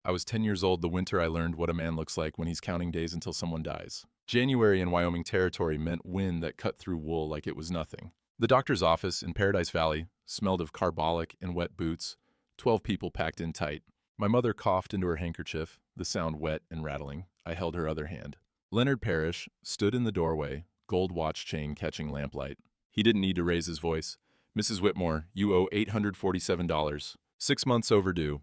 I was 10 years old the winter I learned what a man looks like when he's counting days until someone dies. January in Wyoming Territory meant wind that cut through wool like it was nothing. The doctor's office in Paradise Valley smelled of carbolic and wet boots, 12 people packed in tight. My mother coughed into her handkerchief, the sound wet and rattling. I held her other hand. Leonard Parrish stood in the doorway, gold watch chain catching lamplight. He didn't need to raise his voice. "Mrs. Whitmore, you owe $847. 6 months overdue."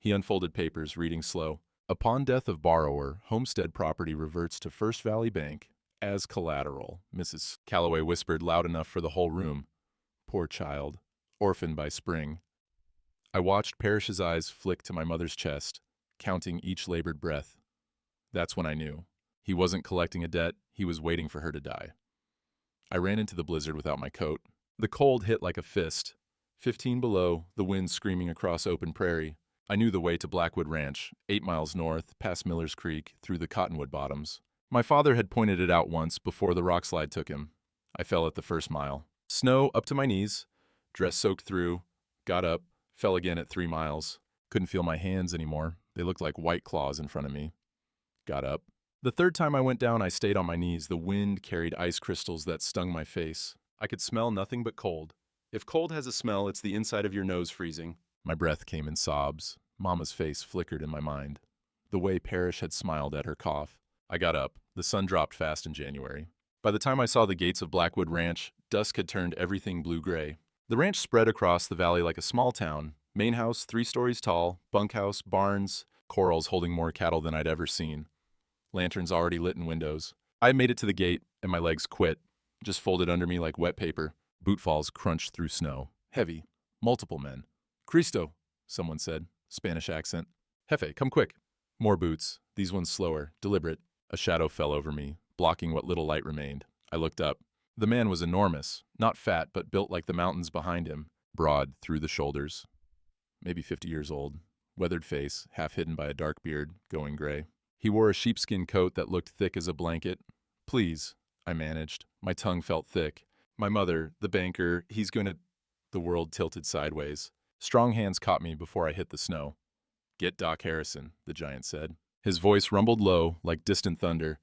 He unfolded papers, reading slow. "Upon death of borrower, homestead property reverts to First Valley Bank as collateral," Mrs. Calloway whispered loud enough for the whole room. Poor child, orphaned by spring. I watched Parrish's eyes flick to my mother's chest, counting each labored breath. That's when I knew. He wasn't collecting a debt, he was waiting for her to die. I ran into the blizzard without my coat. The cold hit like a fist. 15 below, the wind screaming across open prairie. I knew the way to Blackwood Ranch, 8 miles north, past Miller's Creek, through the cottonwood bottoms. My father had pointed it out once before the rock slide took him. I fell at the first mile. Snow up to my knees, dress soaked through, got up, fell again at 3 miles. Couldn't feel my hands anymore. They looked like white claws in front of me. Got up. The third time I went down, I stayed on my knees. The wind carried ice crystals that stung my face. I could smell nothing but cold. If cold has a smell, it's the inside of your nose freezing. My breath came in sobs. Mama's face flickered in my mind. The way Parrish had smiled at her cough. I got up. The sun dropped fast in January. By the time I saw the gates of Blackwood Ranch, dusk had turned everything blue-gray. The ranch spread across the valley like a small town. Main house, 3 stories tall, bunkhouse, barns, corrals holding more cattle than I'd ever seen. Lanterns already lit in windows. I made it to the gate, and my legs quit, just folded under me like wet paper. Bootfalls crunched through snow. Heavy. Multiple men. "Cristo," someone said, Spanish accent. "Jefe, come quick." More boots, these ones slower, deliberate. A shadow fell over me, blocking what little light remained. I looked up. The man was enormous, not fat, but built like the mountains behind him, broad through the shoulders. Maybe 50 years old, weathered face, half hidden by a dark beard, going gray. He wore a sheepskin coat that looked thick as a blanket. "Please," I managed. My tongue felt thick. "My mother, the banker, he's going to—" The world tilted sideways. Strong hands caught me before I hit the snow. "Get Doc Harrison," the giant said. His voice rumbled low, like distant thunder.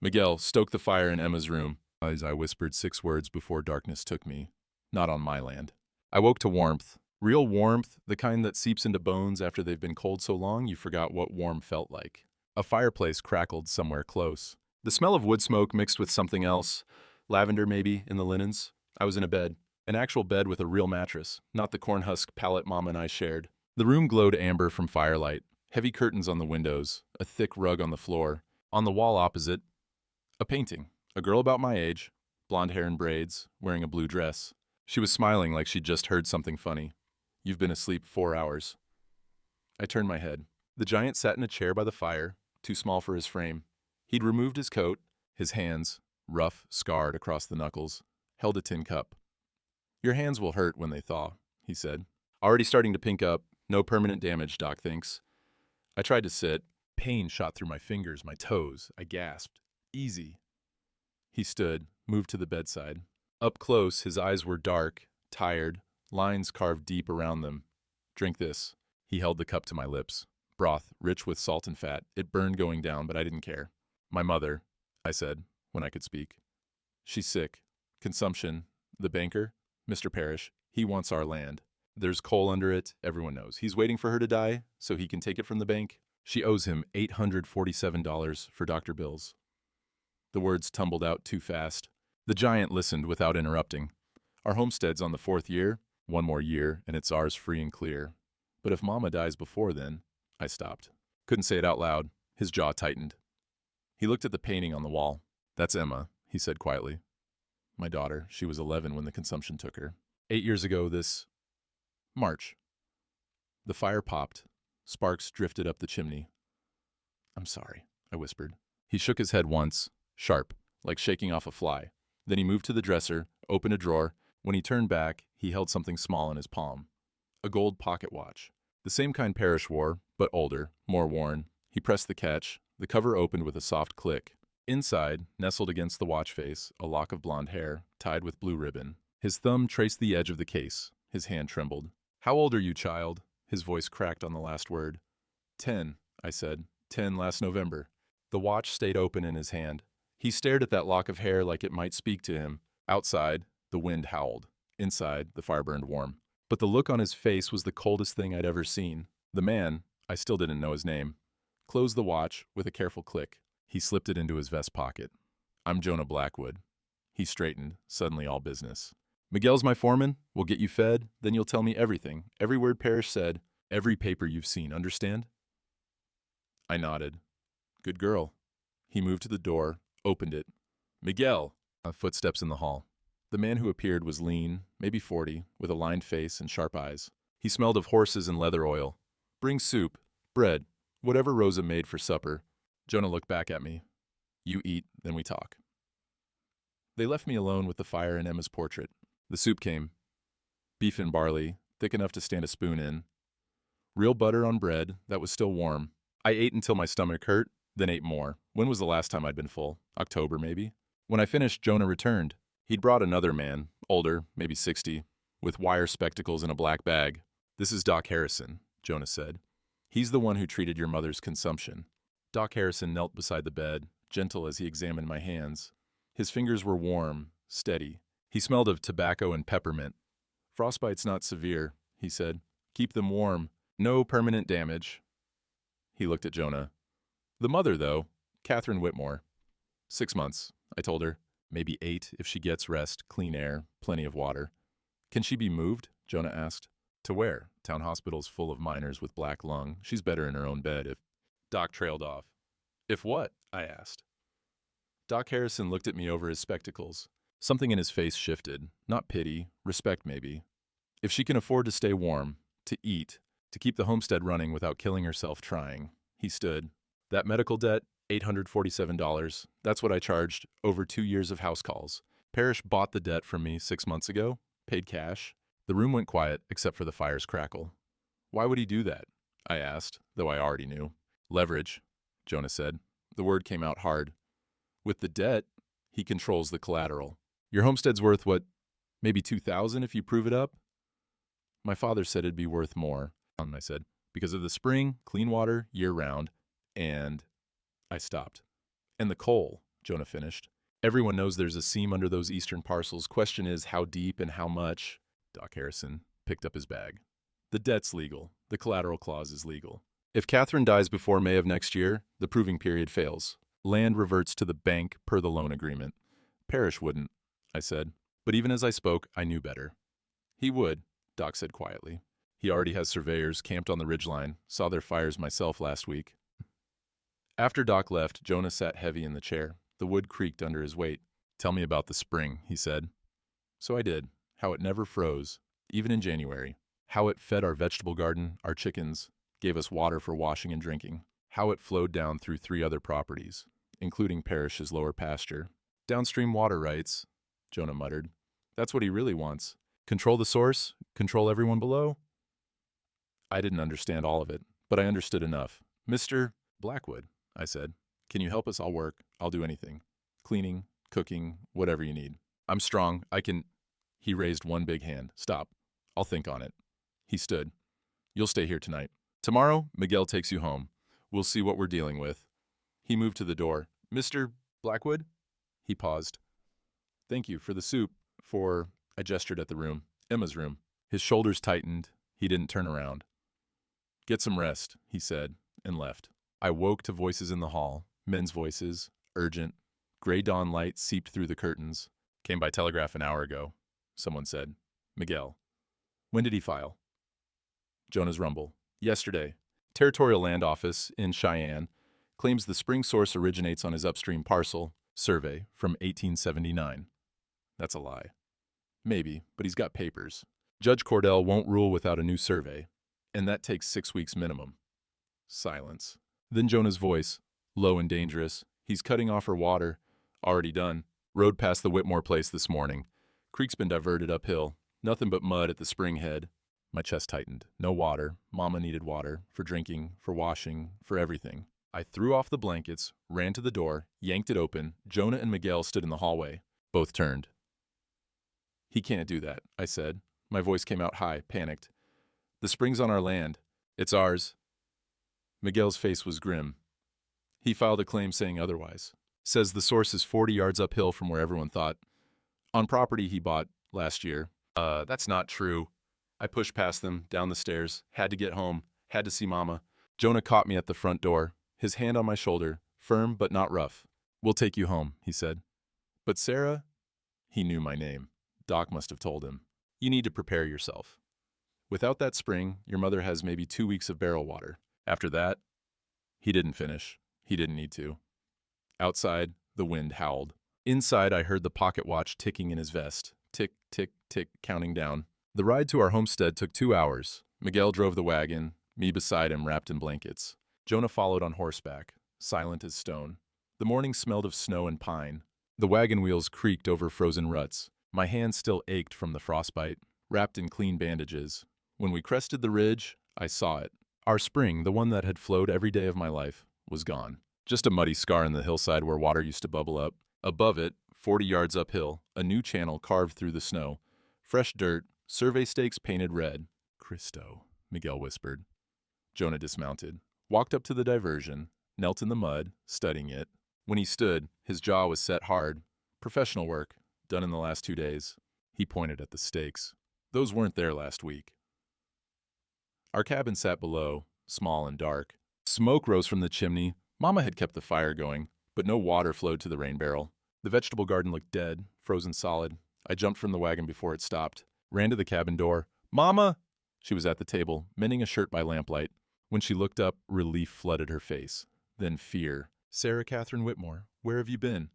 "Miguel, stoke the fire in Emma's room." As I whispered 6 words before darkness took me. Not on my land. I woke to warmth. Real warmth, the kind that seeps into bones after they've been cold so long you forgot what warm felt like. A fireplace crackled somewhere close. The smell of wood smoke mixed with something else, lavender maybe, in the linens. I was in a bed. An actual bed with a real mattress, not the cornhusk pallet Mama and I shared. The room glowed amber from firelight. Heavy curtains on the windows, a thick rug on the floor. On the wall opposite, a painting. A girl about my age, blonde hair and braids, wearing a blue dress. She was smiling like she'd just heard something funny. "You've been asleep 4 hours." I turned my head. The giant sat in a chair by the fire, too small for his frame. He'd removed his coat. His hands, rough, scarred across the knuckles, held a tin cup. "Your hands will hurt when they thaw," he said. "Already starting to pink up. No permanent damage, Doc thinks." I tried to sit. Pain shot through my fingers, my toes. I gasped. "Easy." He stood, moved to the bedside. Up close, his eyes were dark, tired, lines carved deep around them. "Drink this." He held the cup to my lips. Broth, rich with salt and fat. It burned going down, but I didn't care. "My mother," I said, when I could speak. "She's sick. Consumption. The banker, Mr. Parrish, he wants our land. There's coal under it, everyone knows. He's waiting for her to die, so he can take it from the bank. She owes him $847 for doctor bills." The words tumbled out too fast. The giant listened without interrupting. "Our homestead's on the 4th year. 1 more year, and it's ours free and clear. But if Mama dies before then—" I stopped. Couldn't say it out loud. His jaw tightened. He looked at the painting on the wall. "That's Emma," he said quietly. "My daughter. She was 11 when the consumption took her. 8 years ago this March." The fire popped. Sparks drifted up the chimney. "I'm sorry," I whispered. He shook his head once, sharp, like shaking off a fly. Then he moved to the dresser, opened a drawer. When he turned back, he held something small in his palm. A gold pocket watch. The same kind Parrish wore, but older, more worn. He pressed the catch. The cover opened with a soft click. Inside, nestled against the watch face, a lock of blonde hair, tied with blue ribbon. His thumb traced the edge of the case. His hand trembled. "How old are you, child?" His voice cracked on the last word. 10. I said. 10 last November. The watch stayed open in his hand. He stared at that lock of hair like it might speak to him. Outside, the wind howled. Inside, the fire burned warm. But the look on his face was the coldest thing I'd ever seen. The man, I still didn't know his name, closed the watch with a careful click. He slipped it into his vest pocket. I'm Jonah Blackwood. He straightened, suddenly all business. Miguel's my foreman. We'll get you fed. Then you'll tell me everything. Every word Parrish said. Every paper you've seen. Understand? I nodded. Good girl. He moved to the door, opened it. Miguel! Footsteps in the hall. The man who appeared was lean, maybe 40, with a lined face and sharp eyes. He smelled of horses and leather oil. Bring soup, bread, whatever Rosa made for supper. Jonah looked back at me. You eat, then we talk. They left me alone with the fire and Emma's portrait. The soup came. Beef and barley, thick enough to stand a spoon in. Real butter on bread that was still warm. I ate until my stomach hurt, then ate more. When was the last time I'd been full? October, maybe? When I finished, Jonah returned. He'd brought another man, older, maybe 60, with wire spectacles and a black bag. This is Doc Harrison, Jonah said. He's the one who treated your mother's consumption. Doc Harrison knelt beside the bed, gentle as he examined my hands. His fingers were warm, steady. He smelled of tobacco and peppermint. Frostbite's not severe, he said. Keep them warm. No permanent damage. He looked at Jonah. The mother, though, Catherine Whitmore. 6 months, I told her. Maybe 8 if she gets rest, clean air, plenty of water. Can she be moved? Jonah asked. To where? Town hospital's full of miners with black lung. She's better in her own bed if... Doc trailed off. If what? I asked. Doc Harrison looked at me over his spectacles. Something in his face shifted. Not pity, respect maybe. If she can afford to stay warm, to eat, to keep the homestead running without killing herself trying. He stood. That medical debt, $847. That's what I charged over 2 years of house calls. Parrish bought the debt from me 6 months ago, paid cash. The room went quiet except for the fire's crackle. Why would he do that? I asked, though I already knew. Leverage, Jonah said. The word came out hard. With the debt, he controls the collateral. Your homestead's worth what? Maybe $2,000 if you prove it up? My father said it'd be worth more, I said, because of the spring, clean water, year-round, and... I stopped. And the coal, Jonah finished. Everyone knows there's a seam under those eastern parcels. Question is how deep and how much. Doc Harrison picked up his bag. The debt's legal. The collateral clause is legal. If Catherine dies before May of next year, the proving period fails. Land reverts to the bank per the loan agreement. Parrish wouldn't, I said. But even as I spoke, I knew better. He would, Doc said quietly. He already has surveyors camped on the ridgeline. Saw their fires myself last week. After Doc left, Jonah sat heavy in the chair. The wood creaked under his weight. Tell me about the spring, he said. So I did. How it never froze, even in January. How it fed our vegetable garden, our chickens, gave us water for washing and drinking. How it flowed down through 3 other properties, including Parrish's lower pasture. Downstream water rights, Jonah muttered. That's what he really wants. Control the source, control everyone below. I didn't understand all of it, but I understood enough. Mr. Blackwood, I said, can you help us? I'll work. I'll do anything. Cleaning, cooking, whatever you need. I'm strong. I can... He raised one big hand. Stop. I'll think on it. He stood. You'll stay here tonight. Tomorrow, Miguel takes you home. We'll see what we're dealing with. He moved to the door. Mr. Blackwood? He paused. Thank you for the soup, for... I gestured at the room. Emma's room. His shoulders tightened. He didn't turn around. Get some rest, he said, and left. I woke to voices in the hall, men's voices, urgent. Gray dawn light seeped through the curtains. Came by telegraph an hour ago, someone said. Miguel. When did he file? Jonah's rumble. Yesterday. Territorial Land Office in Cheyenne claims the spring source originates on his upstream parcel, survey, from 1879. That's a lie. Maybe, but he's got papers. Judge Cordell won't rule without a new survey, and that takes 6 weeks minimum. Silence. Then Jonah's voice, low and dangerous. He's cutting off her water. Already done. Rode past the Whitmore place this morning. Creek's been diverted uphill. Nothing but mud at the spring head. My chest tightened. No water. Mama needed water. For drinking, for washing, for everything. I threw off the blankets, ran to the door, yanked it open. Jonah and Miguel stood in the hallway. Both turned. He can't do that, I said. My voice came out high, panicked. The spring's on our land. It's ours. Miguel's face was grim. He filed a claim saying otherwise. Says the source is 40 yards uphill from where everyone thought. On property he bought last year. That's not true. I pushed past them, down the stairs, had to get home, had to see Mama. Jonah caught me at the front door, his hand on my shoulder, firm but not rough. We'll take you home, he said. But Sarah? He knew my name. Doc must have told him. You need to prepare yourself. Without that spring, your mother has maybe 2 weeks of barrel water. After that, he didn't finish. He didn't need to. Outside, the wind howled. Inside, I heard the pocket watch ticking in his vest. Tick, tick, tick, counting down. The ride to our homestead took 2 hours. Miguel drove the wagon, me beside him wrapped in blankets. Jonah followed on horseback, silent as stone. The morning smelled of snow and pine. The wagon wheels creaked over frozen ruts. My hands still ached from the frostbite, wrapped in clean bandages. When we crested the ridge, I saw it. Our spring, the one that had flowed every day of my life, was gone. Just a muddy scar in the hillside where water used to bubble up. Above it, 40 yards uphill, a new channel carved through the snow. Fresh dirt, survey stakes painted red. Cristo, Miguel whispered. Jonah dismounted, walked up to the diversion, knelt in the mud, studying it. When he stood, his jaw was set hard. Professional work, done in the last 2 days. He pointed at the stakes. Those weren't there last week. Our cabin sat below, small and dark. Smoke rose from the chimney. Mama had kept the fire going, but no water flowed to the rain barrel. The vegetable garden looked dead, frozen solid. I jumped from the wagon before it stopped, ran to the cabin door. Mama! She was at the table, mending a shirt by lamplight. When she looked up, relief flooded her face. Then fear. Sarah Catherine Whitmore, where have you been?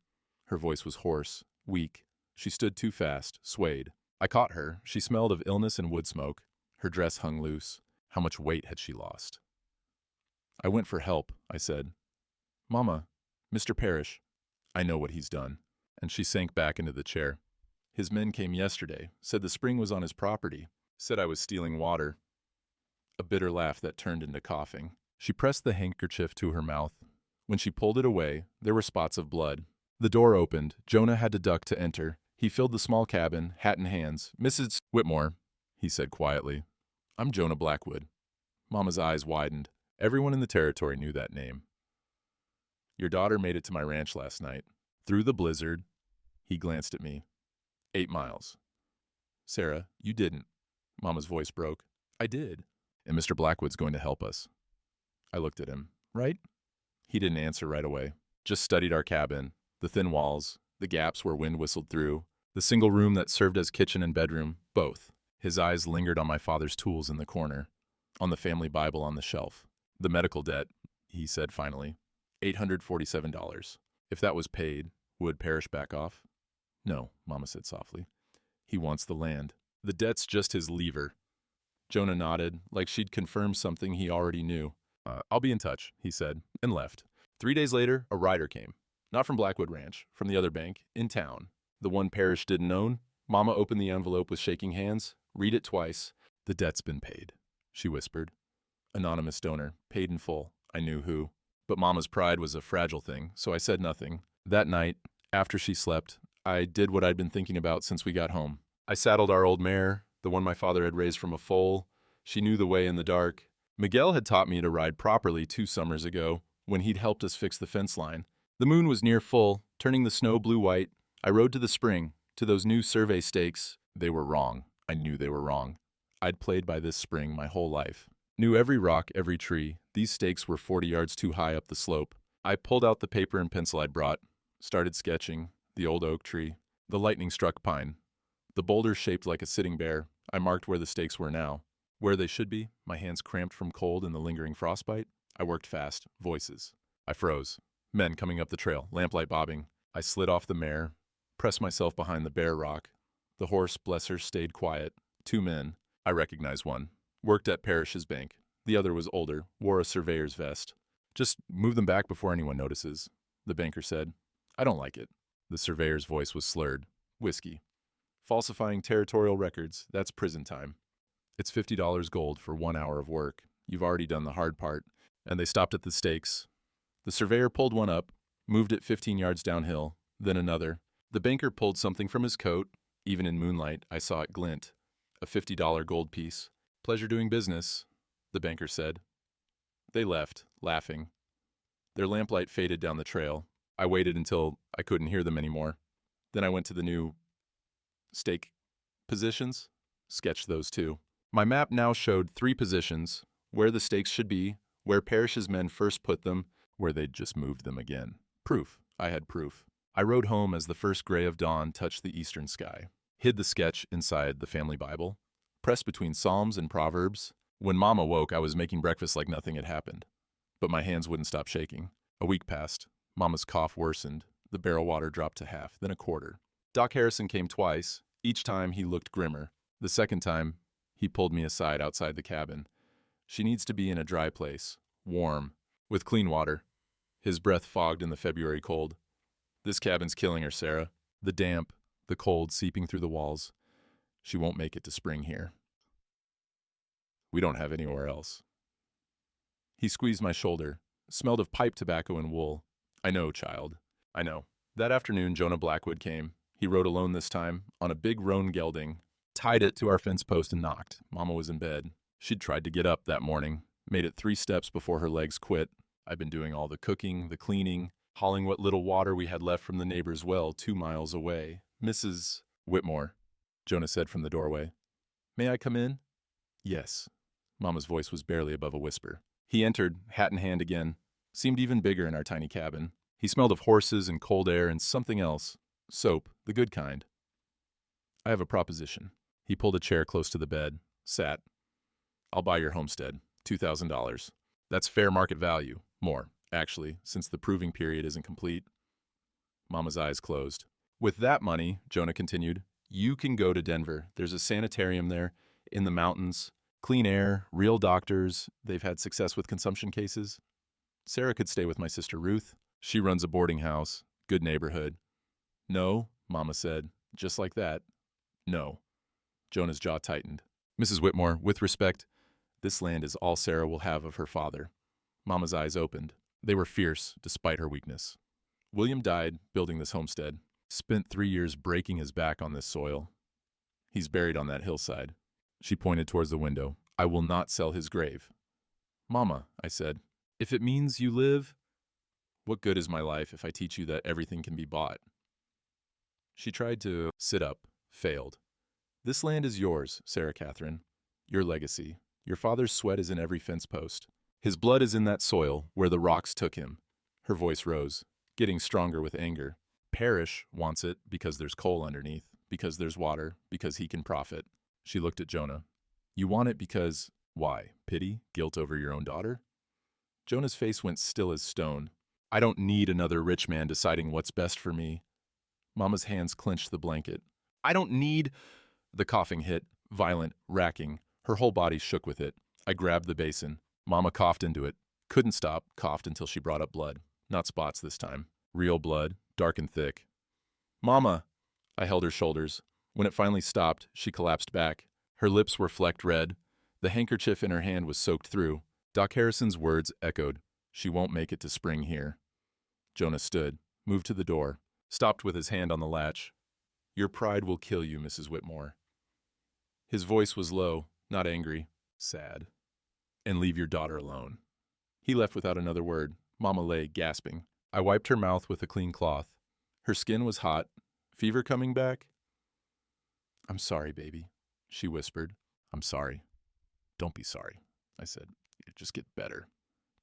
Her voice was hoarse, weak. She stood too fast, swayed. I caught her. She smelled of illness and wood smoke. Her dress hung loose. How much weight had she lost? I went for help, I said. Mama, Mr. Parrish, I know what he's done. And she sank back into the chair. His men came yesterday, said the spring was on his property, said I was stealing water. A bitter laugh that turned into coughing. She pressed the handkerchief to her mouth. When she pulled it away, there were spots of blood. The door opened. Jonah had to duck to enter. He filled the small cabin, hat in hands. Mrs. Whitmore, he said quietly. I'm Jonah Blackwood. Mama's eyes widened. Everyone in the territory knew that name. Your daughter made it to my ranch last night. Through the blizzard. He glanced at me. 8 miles. Sarah, you didn't. Mama's voice broke. I did. And Mr. Blackwood's going to help us. I looked at him. Right? He didn't answer right away. Just studied our cabin, the thin walls, the gaps where wind whistled through, the single room that served as kitchen and bedroom, both. His eyes lingered on my father's tools in the corner, on the family Bible on the shelf. The medical debt, he said finally, $847. If that was paid, would Parrish back off? No, Mama said softly. He wants the land. The debt's just his lever. Jonah nodded, like she'd confirmed something he already knew. I'll be in touch, he said, and left. 3 days later, a rider came. Not from Blackwood Ranch, from the other bank, in town. The one Parrish didn't own. Mama opened the envelope with shaking hands. Read it twice. The debt's been paid, she whispered. Anonymous donor, paid in full. I knew who. But Mama's pride was a fragile thing, so I said nothing. That night, after she slept, I did what I'd been thinking about since we got home. I saddled our old mare, the one my father had raised from a foal. She knew the way in the dark. Miguel had taught me to ride properly 2 summers ago, when he'd helped us fix the fence line. The moon was near full, turning the snow blue-white. I rode to the spring, to those new survey stakes. They were wrong. I knew they were wrong. I'd played by this spring my whole life. Knew every rock, every tree. These stakes were 40 yards too high up the slope. I pulled out the paper and pencil I'd brought, started sketching, the old oak tree, the lightning-struck pine. The boulder shaped like a sitting bear. I marked where the stakes were now. Where they should be, my hands cramped from cold and the lingering frostbite. I worked fast. Voices. I froze. Men coming up the trail, lamplight bobbing. I slid off the mare, pressed myself behind the bare rock. The horse, bless her, stayed quiet. 2 men. I recognized one. Worked at Parrish's bank. The other was older, wore a surveyor's vest. Just move them back before anyone notices, the banker said. I don't like it. The surveyor's voice was slurred. Whiskey. Falsifying territorial records, that's prison time. It's $50 gold for 1 hour of work. You've already done the hard part. And they stopped at the stakes. The surveyor pulled one up, moved it 15 yards downhill, then another. The banker pulled something from his coat. Even in moonlight, I saw it glint. A $50 gold piece. Pleasure doing business, the banker said. They left, laughing. Their lamplight faded down the trail. I waited until I couldn't hear them anymore. Then I went to the new stake positions, sketched those too. My map now showed 3 positions, where the stakes should be, where Parrish's men first put them, where they'd just moved them again. Proof. I had proof. I rode home as the first gray of dawn touched the eastern sky. Hid the sketch inside the family Bible. Pressed between Psalms and Proverbs. When Mama woke, I was making breakfast like nothing had happened. But my hands wouldn't stop shaking. A week passed. Mama's cough worsened. The barrel water dropped to half, then a quarter. Doc Harrison came twice. Each time he looked grimmer. The second time, he pulled me aside outside the cabin. She needs to be in a dry place, warm, with clean water. His breath fogged in the February cold. This cabin's killing her, Sarah. The damp, the cold seeping through the walls. She won't make it to spring here. We don't have anywhere else. He squeezed my shoulder, smelled of pipe tobacco and wool. I know, child. I know. That afternoon, Jonah Blackwood came. He rode alone this time, on a big roan gelding, tied it to our fence post and knocked. Mama was in bed. She'd tried to get up that morning, made it 3 steps before her legs quit. I'd been doing all the cooking, the cleaning, hauling what little water we had left from the neighbor's well 2 miles away. Mrs. Whitmore, Jonah said from the doorway. May I come in? Yes. Mama's voice was barely above a whisper. He entered, hat in hand again. Seemed even bigger in our tiny cabin. He smelled of horses and cold air and something else. Soap, the good kind. I have a proposition. He pulled a chair close to the bed, sat. I'll buy your homestead, $2,000. That's fair market value. More, actually, since the proving period isn't complete. Mama's eyes closed. With that money, Jonah continued, you can go to Denver. There's a sanitarium there, in the mountains. Clean air, real doctors. They've had success with consumption cases. Sarah could stay with my sister Ruth. She runs a boarding house. Good neighborhood. No, Mama said, just like that. No. Jonah's jaw tightened. Mrs. Whitmore, with respect, this land is all Sarah will have of her father. Mama's eyes opened. They were fierce, despite her weakness. William died building this homestead. Spent 3 years breaking his back on this soil. He's buried on that hillside. She pointed towards the window. I will not sell his grave. Mama, I said, if it means you live, what good is my life if I teach you that everything can be bought? She tried to sit up, failed. This land is yours, Sarah Catherine. Your legacy. Your father's sweat is in every fence post. His blood is in that soil where the rocks took him. Her voice rose, getting stronger with anger. Parrish wants it because there's coal underneath, because there's water, because he can profit. She looked at Jonah. You want it because, why, pity, guilt over your own daughter? Jonah's face went still as stone. I don't need another rich man deciding what's best for me. Mama's hands clenched the blanket. I don't need... The coughing hit, violent, racking. Her whole body shook with it. I grabbed the basin. Mama coughed into it. Couldn't stop, coughed until she brought up blood. Not spots this time. Real blood, dark and thick. Mama! I held her shoulders. When it finally stopped, she collapsed back. Her lips were flecked red. The handkerchief in her hand was soaked through. Doc Harrison's words echoed. She won't make it to spring here. Jonah stood, moved to the door, stopped with his hand on the latch. Your pride will kill you, Mrs. Whitmore. His voice was low, not angry, sad. And leave your daughter alone. He left without another word. Mama lay, gasping. I wiped her mouth with a clean cloth. Her skin was hot. Fever coming back? I'm sorry, baby, she whispered. I'm sorry. Don't be sorry, I said. Just get better.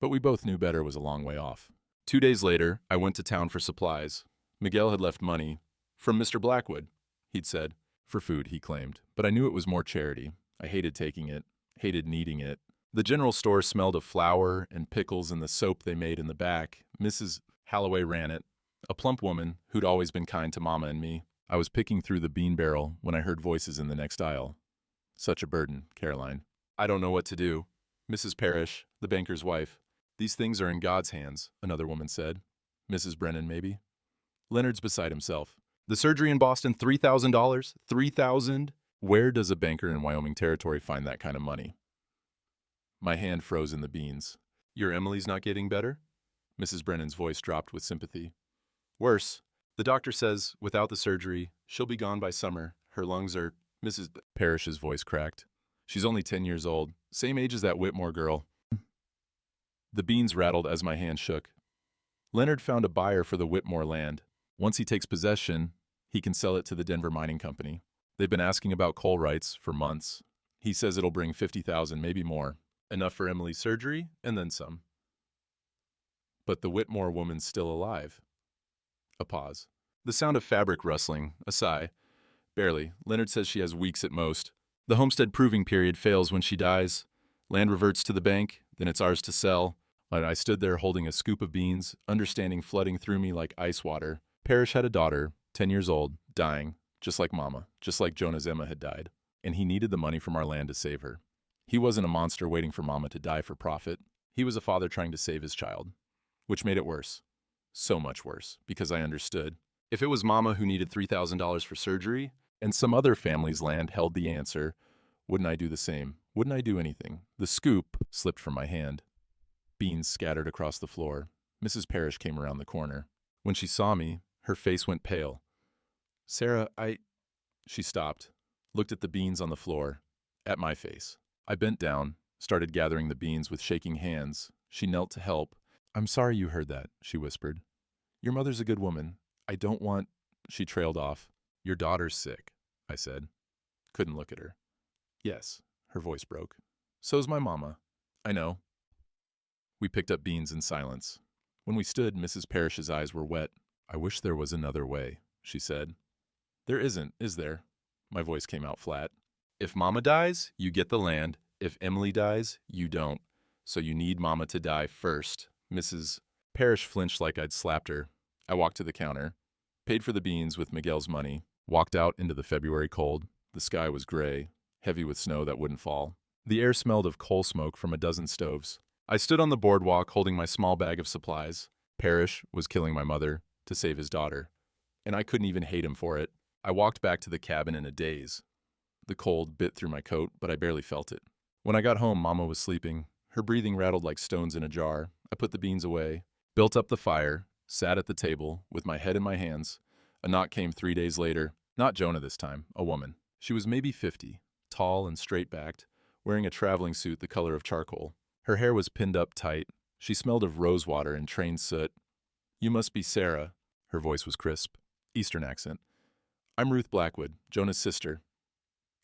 But we both knew better was a long way off. 2 days later, I went to town for supplies. Miguel had left money. From Mr. Blackwood, he'd said. For food, he claimed. But I knew it was more charity. I hated taking it, hated needing it. The general store smelled of flour and pickles and the soap they made in the back. Mrs. Halloway ran it, a plump woman who'd always been kind to Mama and me. I was picking through the bean barrel when I heard voices in the next aisle. Such a burden, Caroline. I don't know what to do. Mrs. Parrish, the banker's wife. These things are in God's hands, another woman said. Mrs. Brennan, maybe? Leonard's beside himself. The surgery in Boston, $3,000? $3,000? Where does a banker in Wyoming Territory find that kind of money? My hand froze in the beans. Your Emily's not getting better? Mrs. Brennan's voice dropped with sympathy. Worse. The doctor says, without the surgery, she'll be gone by summer. Her lungs are... Mrs. Parrish's voice cracked. She's only 10 years old. Same age as that Whitmore girl. The beans rattled as my hand shook. Leonard found a buyer for the Whitmore land. Once he takes possession, he can sell it to the Denver Mining Company. They've been asking about coal rights for months. He says it'll bring $50,000, maybe more. Enough for Emily's surgery, and then some. But the Whitmore woman's still alive. A pause. The sound of fabric rustling, a sigh. Barely. Leonard says she has weeks at most. The homestead proving period fails when she dies. Land reverts to the bank, then it's ours to sell. And I stood there holding a scoop of beans, understanding flooding through me like ice water. Parrish had a daughter, 10 years old, dying, just like Mama, just like Jonah's Emma had died. And he needed the money from our land to save her. He wasn't a monster waiting for Mama to die for profit. He was a father trying to save his child. Which made it worse. So much worse, because I understood. If it was Mama who needed $3,000 for surgery, and some other family's land held the answer, wouldn't I do the same? Wouldn't I do anything? The scoop slipped from my hand. Beans scattered across the floor. Mrs. Parrish came around the corner. When she saw me, her face went pale. Sarah, She stopped, looked at the beans on the floor, at my face. I bent down, started gathering the beans with shaking hands. She knelt to help. I'm sorry you heard that, she whispered. Your mother's a good woman. I don't want... She trailed off. Your daughter's sick, I said. Couldn't look at her. Yes, her voice broke. So's my mama. I know. We picked up beans in silence. When we stood, Mrs. Parrish's eyes were wet. I wish there was another way, she said. There isn't, is there? My voice came out flat. If Mama dies, you get the land. If Emily dies, you don't. So you need Mama to die first. Mrs. Parrish flinched like I'd slapped her. I walked to the counter, paid for the beans with Miguel's money, walked out into the February cold. The sky was gray, heavy with snow that wouldn't fall. The air smelled of coal smoke from a dozen stoves. I stood on the boardwalk holding my small bag of supplies. Parrish was killing my mother to save his daughter, and I couldn't even hate him for it. I walked back to the cabin in a daze. The cold bit through my coat, but I barely felt it. When I got home, Mama was sleeping. Her breathing rattled like stones in a jar. I put the beans away, built up the fire, sat at the table with my head in my hands. A knock came 3 days later. Not Jonah this time, a woman. She was maybe 50, tall and straight-backed, wearing a traveling suit the color of charcoal. Her hair was pinned up tight. She smelled of rosewater and train soot. You must be Sarah. Her voice was crisp, Eastern accent. I'm Ruth Blackwood, Jonah's sister.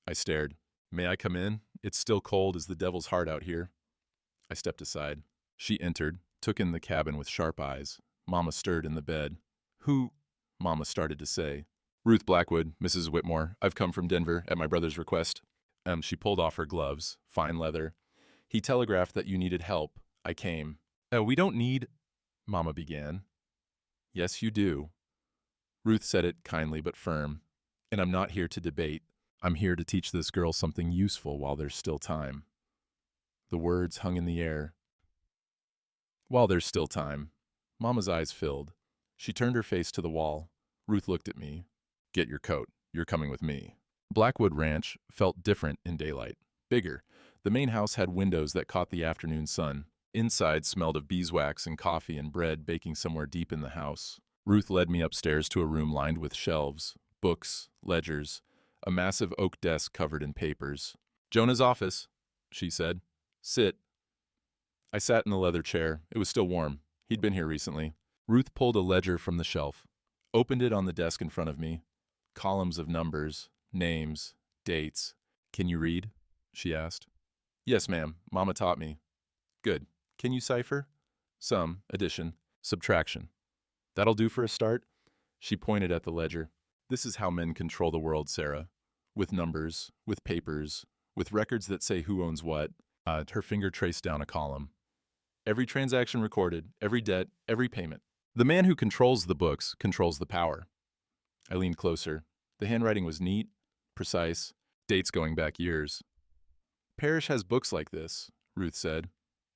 I stared. May I come in? It's still cold as the devil's heart out here. I stepped aside. She entered, took in the cabin with sharp eyes. Mama stirred in the bed. Who? Mama started to say. Ruth Blackwood, Mrs. Whitmore. I've come from Denver at my brother's request. She pulled off her gloves, fine leather. He telegraphed that you needed help. I came. We don't need... Mama began. Yes, you do. Ruth said it kindly but firm. And I'm not here to debate. I'm here to teach this girl something useful while there's still time. The words hung in the air. While there's still time. Mama's eyes filled. She turned her face to the wall. Ruth looked at me. Get your coat. You're coming with me. Blackwood Ranch felt different in daylight. Bigger. The main house had windows that caught the afternoon sun. Inside smelled of beeswax and coffee and bread baking somewhere deep in the house. Ruth led me upstairs to a room lined with shelves, books, ledgers, a massive oak desk covered in papers. Jonah's office, she said. Sit. I sat in the leather chair. It was still warm. He'd been here recently. Ruth pulled a ledger from the shelf, opened it on the desk in front of me. Columns of numbers, names, dates. Can you read? She asked. Yes, ma'am. Mama taught me. Good. Can you cipher? Some. Addition. Subtraction. That'll do for a start? She pointed at the ledger. This is how men control the world, Sarah. With numbers, with papers, with records that say who owns what. Her finger traced down a column. Every transaction recorded, every debt, every payment. The man who controls the books controls the power. I leaned closer. The handwriting was neat, precise, dates going back years. Parrish has books like this, Ruth said.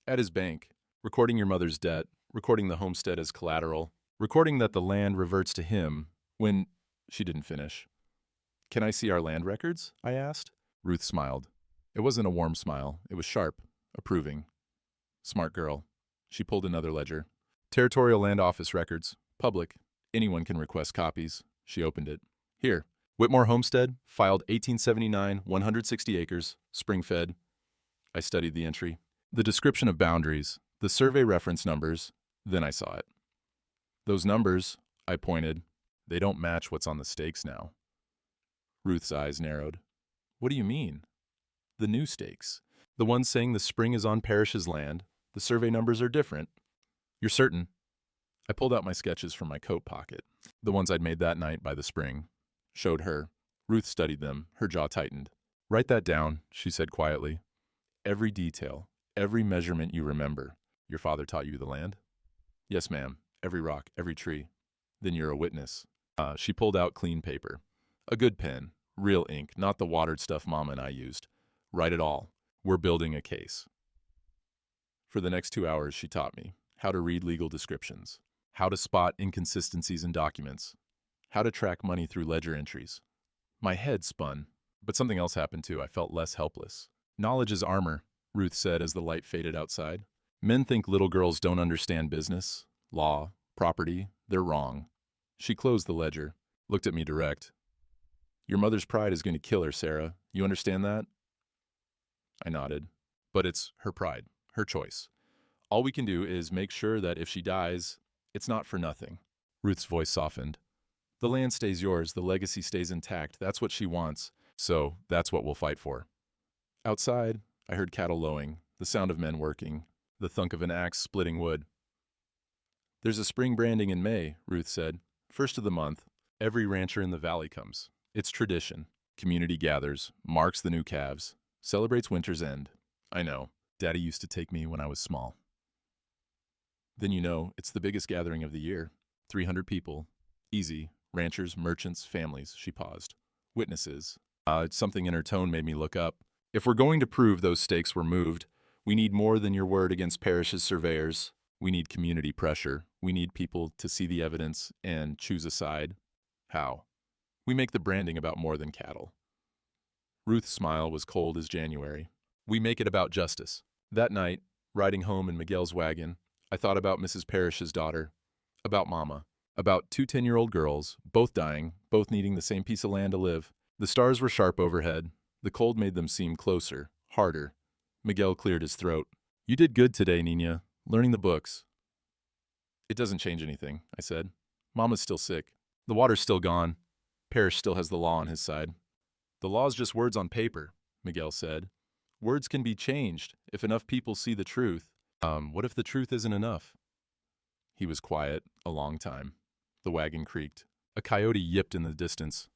At his bank, recording your mother's debt, recording the homestead as collateral, recording that the land reverts to him when... She didn't finish. Can I see our land records? I asked. Ruth smiled. It wasn't a warm smile. It was sharp, approving. Smart girl. She pulled another ledger. Territorial Land Office records. Public. Anyone can request copies. She opened it. Here. Whitmore Homestead, filed 1879, 160 acres, spring-fed. I studied the entry. The description of boundaries, The survey reference numbers, then I saw it. Those numbers, I pointed, they don't match what's on the stakes now. Ruth's eyes narrowed. What do you mean? The new stakes. The ones saying the spring is on Parrish's land. The survey numbers are different. You're certain? I pulled out my sketches from my coat pocket, the ones I'd made that night by the spring. Showed her. Ruth studied them, her jaw tightened. Write that down, she said quietly. Every detail, every measurement you remember. Your father taught you the land? Yes, ma'am. Every rock, every tree. Then you're a witness. She pulled out clean paper. A good pen, real ink, not the watered stuff Mama and I used. Write it all. We're building a case. For the next 2 hours, she taught me how to read legal descriptions, how to spot inconsistencies in documents, how to track money through ledger entries. My head spun, but something else happened too. I felt less helpless. Knowledge is armor, Ruth said as the light faded outside. Men think little girls don't understand business, law, property. They're wrong. She closed the ledger, looked at me direct. Your mother's pride is going to kill her, Sarah. You understand that? I nodded. But it's her pride, her choice. All we can do is make sure that if she dies, it's not for nothing. Ruth's voice softened. The land stays yours, the legacy stays intact. That's what she wants, so that's what we'll fight for. Outside, I heard cattle lowing, the sound of men working, the thunk of an axe splitting wood. There's a spring branding in May, Ruth said. First of the month, every rancher in the valley comes. It's tradition. Community gathers, marks the new calves, celebrates winter's end. I know. Daddy used to take me when I was small. Then you know, it's the biggest gathering of the year. 300 people. Easy. Ranchers, merchants, families. She paused. Witnesses. Something in her tone made me look up. If we're going to prove those stakes were moved, we need more than your word against Parrish's surveyors. We need community pressure. We need people to see the evidence and choose a side. How? We make the branding about more than cattle. Ruth's smile was cold as January. We make it about justice. That night, riding home in Miguel's wagon, I thought about Mrs. Parrish's daughter, about Mama, about 2 10-year-old girls, both dying, both needing the same piece of land to live. The stars were sharp overhead. The cold made them seem closer, harder. Miguel cleared his throat. You did good today, Nina, learning the books. It doesn't change anything, I said. Mama's still sick. The water's still gone. Parrish still has the law on his side. The law's just words on paper, Miguel said. Words can be changed if enough people see the truth. What if the truth isn't enough? He was quiet a long time. The wagon creaked. A coyote yipped in the distance.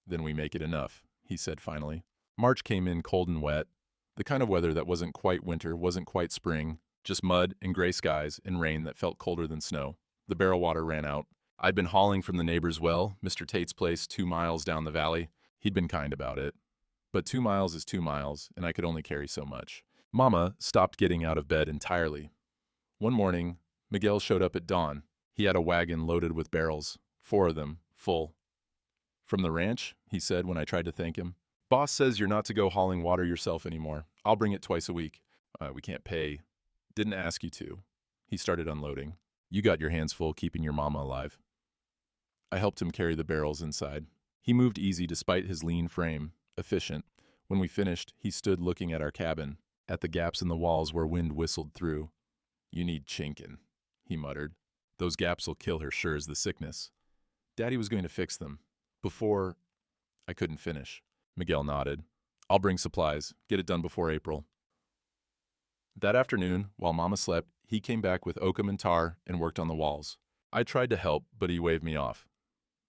Then we make it enough, he said finally. March came in cold and wet. The kind of weather that wasn't quite winter, wasn't quite spring, just mud and gray skies and rain that felt colder than snow. The barrel water ran out. I'd been hauling from the neighbor's well, Mr. Tate's place, 2 miles down the valley. He'd been kind about it. But 2 miles is 2 miles, and I could only carry so much. Mama stopped getting out of bed entirely. One morning, Miguel showed up at dawn. He had a wagon loaded with barrels, 4 of them, full. From the ranch, he said when I tried to thank him. Boss says you're not to go hauling water yourself anymore. I'll bring it twice a week. We can't pay. Didn't ask you to. He started unloading. You got your hands full keeping your mama alive. I helped him carry the barrels inside. He moved easy despite his lean frame, efficient. When we finished, he stood looking at our cabin, at the gaps in the walls where wind whistled through. You need chinkin', he muttered. Those gaps will kill her sure as the sickness. Daddy was going to fix them. Before... I couldn't finish. Miguel nodded. I'll bring supplies. Get it done before April. That afternoon, while Mama slept, he came back with oakum and tar and worked on the walls. I tried to help, but he waved me off.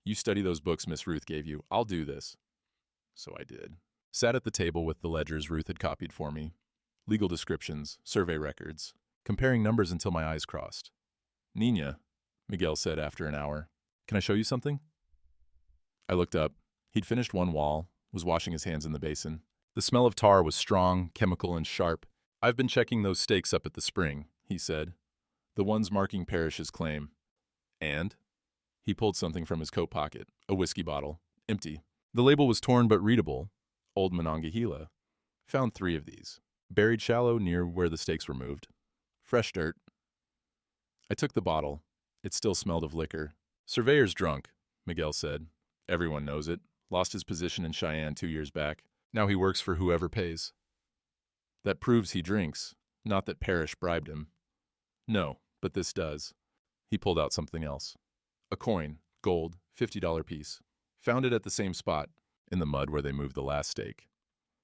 You study those books Miss Ruth gave you. I'll do this. So I did. Sat at the table with the ledgers Ruth had copied for me. Legal descriptions, survey records. Comparing numbers until my eyes crossed. Nina, Miguel said after an hour. Can I show you something? I looked up. He'd finished one wall, was washing his hands in the basin. The smell of tar was strong, chemical, and sharp. I've been checking those stakes up at the spring, he said. The ones marking Parrish's claim. And? He pulled something from his coat pocket, a whiskey bottle, empty. The label was torn but readable. Old Monongahela. Found 3 of these. Buried shallow near where the stakes were moved. Fresh dirt. I took the bottle. It still smelled of liquor. Surveyor's drunk, Miguel said. Everyone knows it. Lost his position in Cheyenne 2 years back. Now he works for whoever pays. That proves he drinks, not that Parrish bribed him. No, but this does. He pulled out something else. A coin, gold, $50 piece. Found it at the same spot, in the mud where they moved the last stake.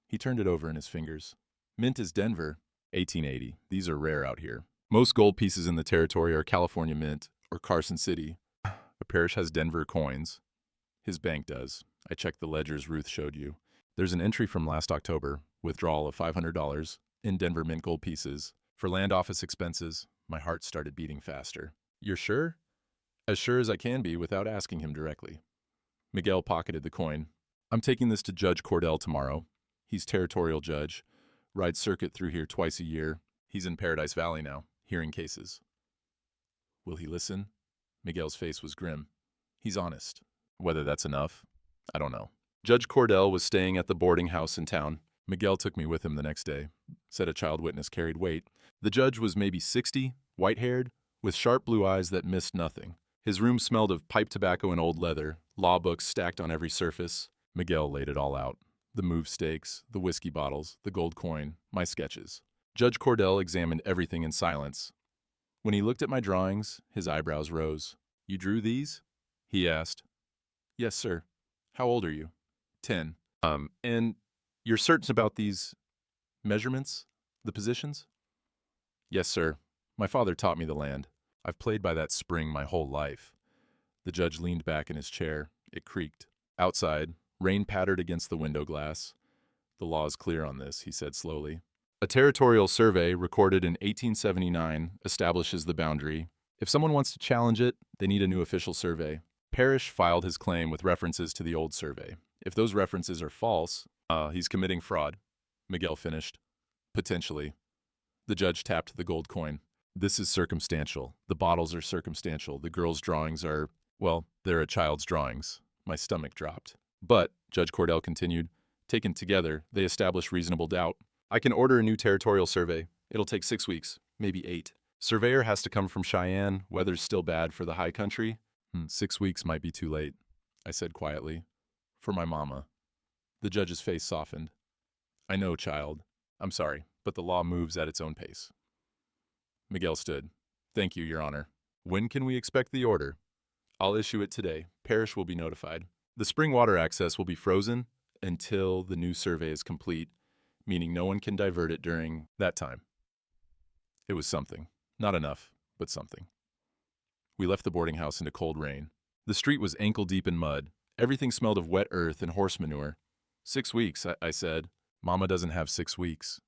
He turned it over in his fingers. Mint is Denver, 1880. These are rare out here. Most gold pieces in the territory are California Mint or Carson City. The parish has Denver coins. His bank does. I checked the ledgers Ruth showed you. There's an entry from last October, withdrawal of $500 in Denver Mint gold pieces. For land office expenses, my heart started beating faster. You're sure? As sure as I can be without asking him directly. Miguel pocketed the coin. I'm taking this to Judge Cordell tomorrow. He's territorial judge. Rides circuit through here twice a year. He's in Paradise Valley now, hearing cases. Will he listen? Miguel's face was grim. He's honest. Whether that's enough, I don't know. Judge Cordell was staying at the boarding house in town. Miguel took me with him the next day. Said a child witness carried weight. The judge was maybe 60, white-haired, with sharp blue eyes that missed nothing. His room smelled of pipe tobacco and old leather, law books stacked on every surface. Miguel laid it all out. The move stakes, the whiskey bottles, the gold coin, my sketches. Judge Cordell examined everything in silence. When he looked at my drawings, his eyebrows rose. You drew these? He asked. Yes, sir. How old are you? 10. And you're certain about these measurements? The positions? Yes, sir. My father taught me the land. I've played by that spring my whole life. The judge leaned back in his chair. It creaked. Outside, rain pattered against the window glass. The law is clear on this, he said slowly. A territorial survey recorded in 1879 establishes the boundary. If someone wants to challenge it, they need a new official survey. Parrish filed his claim with references to the old survey. If those references are false, he's committing fraud. Miguel finished. Potentially. The judge tapped the gold coin. This is circumstantial. The bottles are circumstantial. The girl's drawings are, well, they're a child's drawings. My stomach dropped. But, Judge Cordell continued, taken together, they establish reasonable doubt. I can order a new territorial survey. It'll take 6 weeks, maybe 8. Surveyor has to come from Cheyenne. Weather's still bad for the high country. 6 weeks might be too late, I said quietly. For my mama. The judge's face softened. I know, child. I'm sorry, but the law moves at its own pace. Miguel stood. Thank you, Your Honor. When can we expect the order? I'll issue it today. Parish will be notified. The spring water access will be frozen until the new survey is complete, meaning no one can divert it during that time. It was something. Not enough, but something. We left the boarding house into cold rain. The street was ankle-deep in mud. Everything smelled of wet earth and horse manure. 6 weeks, I said. Mama doesn't have 6 weeks.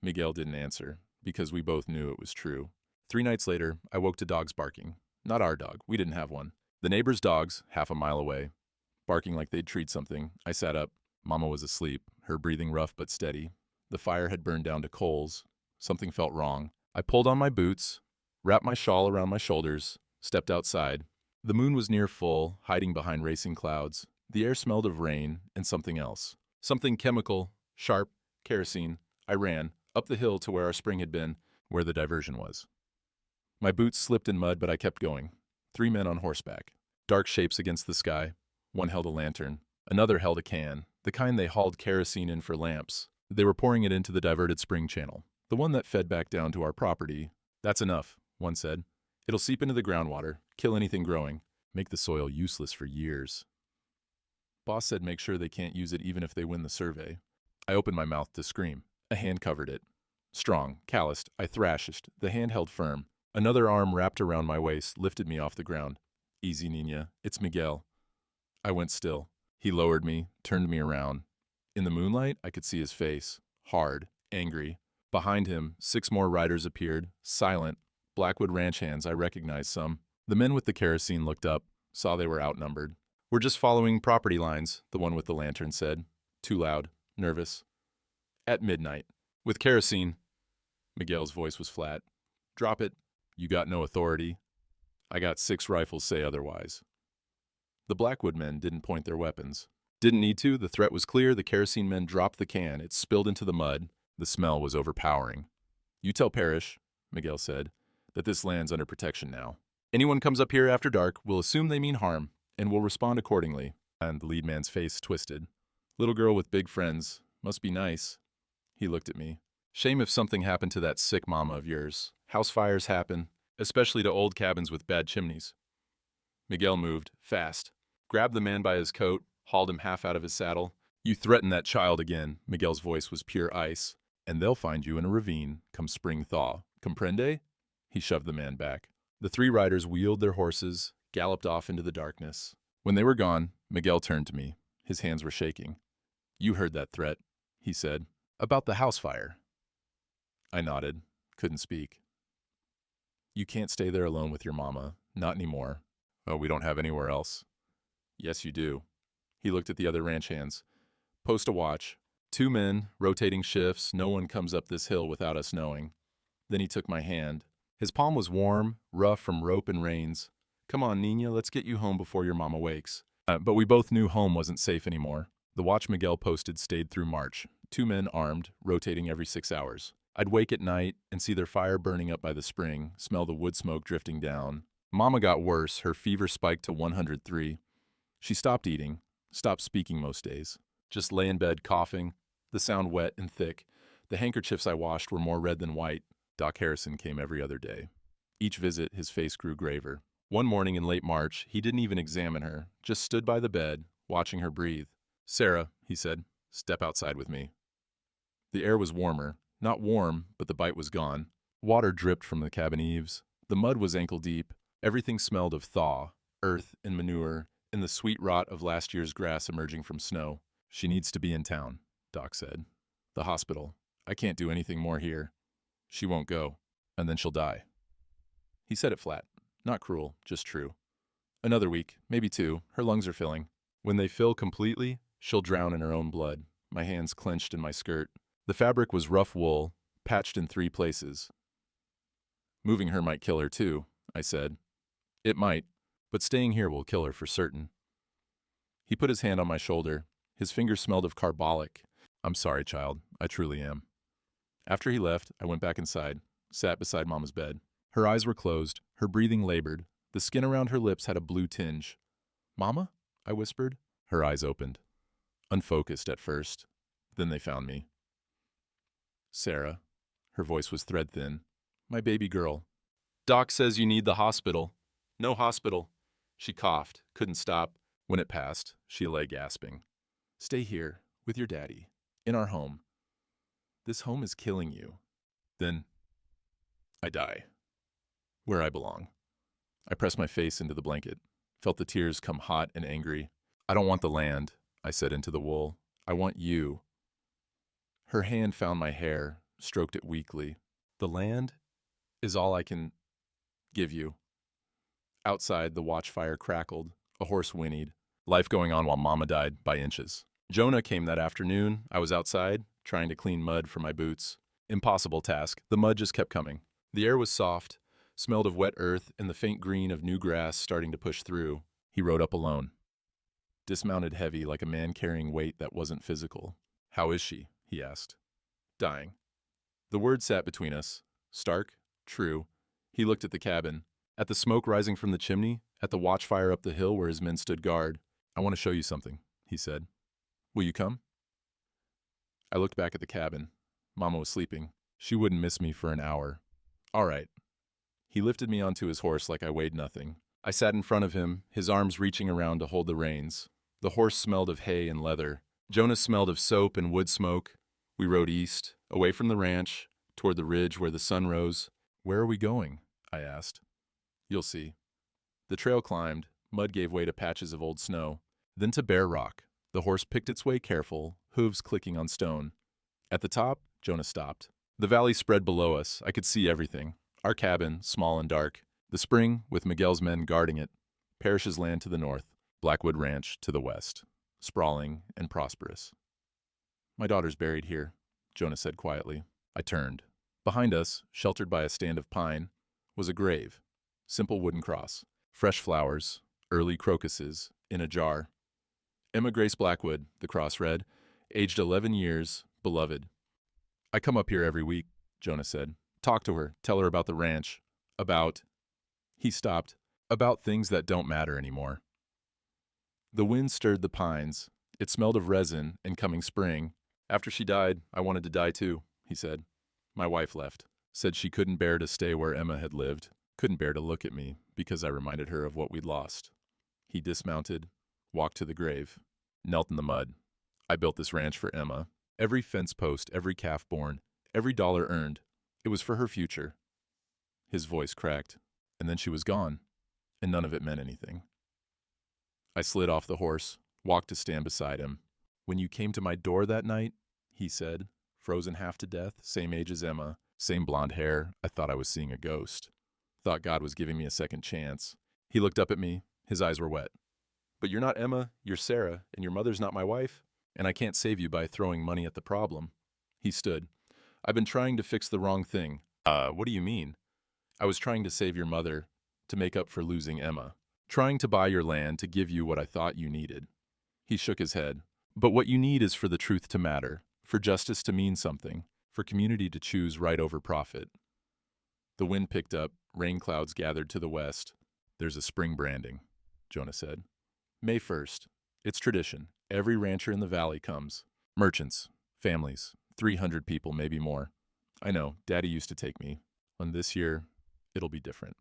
Miguel didn't answer, because we both knew it was true. 3 nights later, I woke to dogs barking. Not our dog. We didn't have one. The neighbor's dogs, half a mile away. Barking like they'd treat something. I sat up. Mama was asleep, her breathing rough but steady. The fire had burned down to coals. Something felt wrong. I pulled on my boots, wrapped my shawl around my shoulders, stepped outside. The moon was near full, hiding behind racing clouds. The air smelled of rain and something else. Something chemical, sharp, kerosene. I ran, up the hill to where our spring had been, where the diversion was. My boots slipped in mud, but I kept going. 3 men on horseback. Dark shapes against the sky. One held a lantern. Another held a can, the kind they hauled kerosene in for lamps. They were pouring it into the diverted spring channel, the one that fed back down to our property. That's enough, one said. It'll seep into the groundwater, kill anything growing, make the soil useless for years. Boss said make sure they can't use it even if they win the survey. I opened my mouth to scream. A hand covered it. Strong, calloused, I thrashed. The hand held firm. Another arm wrapped around my waist, lifted me off the ground. Easy, Nina. It's Miguel. I went still. He lowered me, turned me around. In the moonlight, I could see his face. Hard, angry. Behind him, 6 more riders appeared, silent. Blackwood ranch hands, I recognized some. The men with the kerosene looked up, saw they were outnumbered. We're just following property lines, the one with the lantern said. Too loud, nervous. At midnight. With kerosene. Miguel's voice was flat. Drop it. You got no authority. I got 6 rifles say otherwise. The Blackwood men didn't point their weapons. Didn't need to, the threat was clear. The kerosene men dropped the can. It spilled into the mud. The smell was overpowering. You tell Parrish, Miguel said, that this land's under protection now. Anyone comes up here after dark, we'll assume they mean harm, and we'll respond accordingly. And the lead man's face twisted. Little girl with big friends. Must be nice. He looked at me. Shame if something happened to that sick mama of yours. House fires happen, especially to old cabins with bad chimneys. Miguel moved, fast, grabbed the man by his coat, hauled him half out of his saddle. You threaten that child again, Miguel's voice was pure ice, and they'll find you in a ravine come spring thaw. Comprende? He shoved the man back. The three riders wheeled their horses, galloped off into the darkness. When they were gone, Miguel turned to me. His hands were shaking. You heard that threat, he said. About the house fire. I nodded, couldn't speak. You can't stay there alone with your mama, not anymore. Oh, we don't have anywhere else. Yes, you do. He looked at the other ranch hands. Post a watch. 2 men, rotating shifts, no one comes up this hill without us knowing. Then he took my hand. His palm was warm, rough from rope and reins. Come on, Nina, let's get you home before your mama wakes. But we both knew home wasn't safe anymore. The watch Miguel posted stayed through March. 2 men armed, rotating every 6 hours. I'd wake at night and see their fire burning up by the spring, smell the wood smoke drifting down. Mama got worse, her fever spiked to 103. She stopped eating, stopped speaking most days. Just lay in bed coughing, the sound wet and thick. The handkerchiefs I washed were more red than white. Doc Harrison came every other day. Each visit, his face grew graver. One morning in late March, he didn't even examine her, just stood by the bed, watching her breathe. Sarah, he said, step outside with me. The air was warmer. Not warm, but the bite was gone. Water dripped from the cabin eaves. The mud was ankle deep. Everything smelled of thaw, earth and manure, and the sweet rot of last year's grass emerging from snow. She needs to be in town, Doc said. The hospital. I can't do anything more here. She won't go, and then she'll die. He said it flat. Not cruel, just true. Another week, maybe 2, her lungs are filling. When they fill completely, she'll drown in her own blood. My hands clenched in my skirt. The fabric was rough wool, patched in 3 places. Moving her might kill her too, I said. It might, but staying here will kill her for certain. He put his hand on my shoulder. His fingers smelled of carbolic. I'm sorry, child. I truly am. After he left, I went back inside, sat beside Mama's bed. Her eyes were closed, her breathing labored. The skin around her lips had a blue tinge. Mama? I whispered. Her eyes opened. Unfocused at first. Then they found me. Sarah. Her voice was thread thin. My baby girl. Doc says you need the hospital. No hospital. She coughed, couldn't stop. When it passed, she lay gasping. Stay here, with your daddy, in our home. This home is killing you. Then, I die. Where I belong. I pressed my face into the blanket, felt the tears come hot and angry. I don't want the land, I said into the wool. I want you. Her hand found my hair, stroked it weakly. The land is all I can give you. Outside, the watchfire crackled. A horse whinnied. Life going on while Mama died by inches. Jonah came that afternoon. I was outside, trying to clean mud from my boots. Impossible task. The mud just kept coming. The air was soft, smelled of wet earth and the faint green of new grass starting to push through. He rode up alone. Dismounted heavy like a man carrying weight that wasn't physical. How is she? He asked. Dying. The word sat between us. Stark, true. He looked at the cabin, at the smoke rising from the chimney, at the watchfire up the hill where his men stood guard. I want to show you something, he said. Will you come? I looked back at the cabin. Mama was sleeping. She wouldn't miss me for an hour. All right. He lifted me onto his horse like I weighed nothing. I sat in front of him, his arms reaching around to hold the reins. The horse smelled of hay and leather. Jonas smelled of soap and wood smoke. We rode east, away from the ranch, toward the ridge where the sun rose. Where are we going? I asked. You'll see. The trail climbed. Mud gave way to patches of old snow. Then to bare rock. The horse picked its way careful, hooves clicking on stone. At the top, Jonas stopped. The valley spread below us. I could see everything. Our cabin, small and dark. The spring, with Miguel's men guarding it. Parrish's land to the north. Blackwood Ranch to the west. Sprawling and prosperous. My daughter's buried here, Jonas said quietly. I turned. Behind us, sheltered by a stand of pine, was a grave. Simple wooden cross. Fresh flowers, early crocuses, in a jar. Emma Grace Blackwood, the cross read, aged 11 years, beloved. I come up here every week, Jonas said. Talk to her, tell her about the ranch, about... He stopped. About things that don't matter anymore. The wind stirred the pines. It smelled of resin and coming spring. After she died, I wanted to die too, he said. My wife left. said she couldn't bear to stay where Emma had lived, couldn't bear to look at me because I reminded her of what we'd lost. He dismounted, walked to the grave, knelt in the mud. I built this ranch for Emma. Every fence post, every calf born, every dollar earned. It was for her future. His voice cracked, and then she was gone, and none of it meant anything. I slid off the horse, walked to stand beside him. When you came to my door that night, he said, frozen half to death, same age as Emma, same blonde hair, I thought I was seeing a ghost. Thought God was giving me a second chance. He looked up at me, his eyes were wet. But you're not Emma, you're Sarah, and your mother's not my wife, and I can't save you by throwing money at the problem. He stood. I've been trying to fix the wrong thing. What do you mean? I was trying to save your mother, to make up for losing Emma. Trying to buy your land to give you what I thought you needed. He shook his head. But what you need is for the truth to matter, for justice to mean something, for community to choose right over profit. The wind picked up, rain clouds gathered to the west. There's a spring branding, Jonah said. May 1st. It's tradition. Every rancher in the valley comes. Merchants, families, 300 people, maybe more. I know, Daddy used to take me. And this year, it'll be different.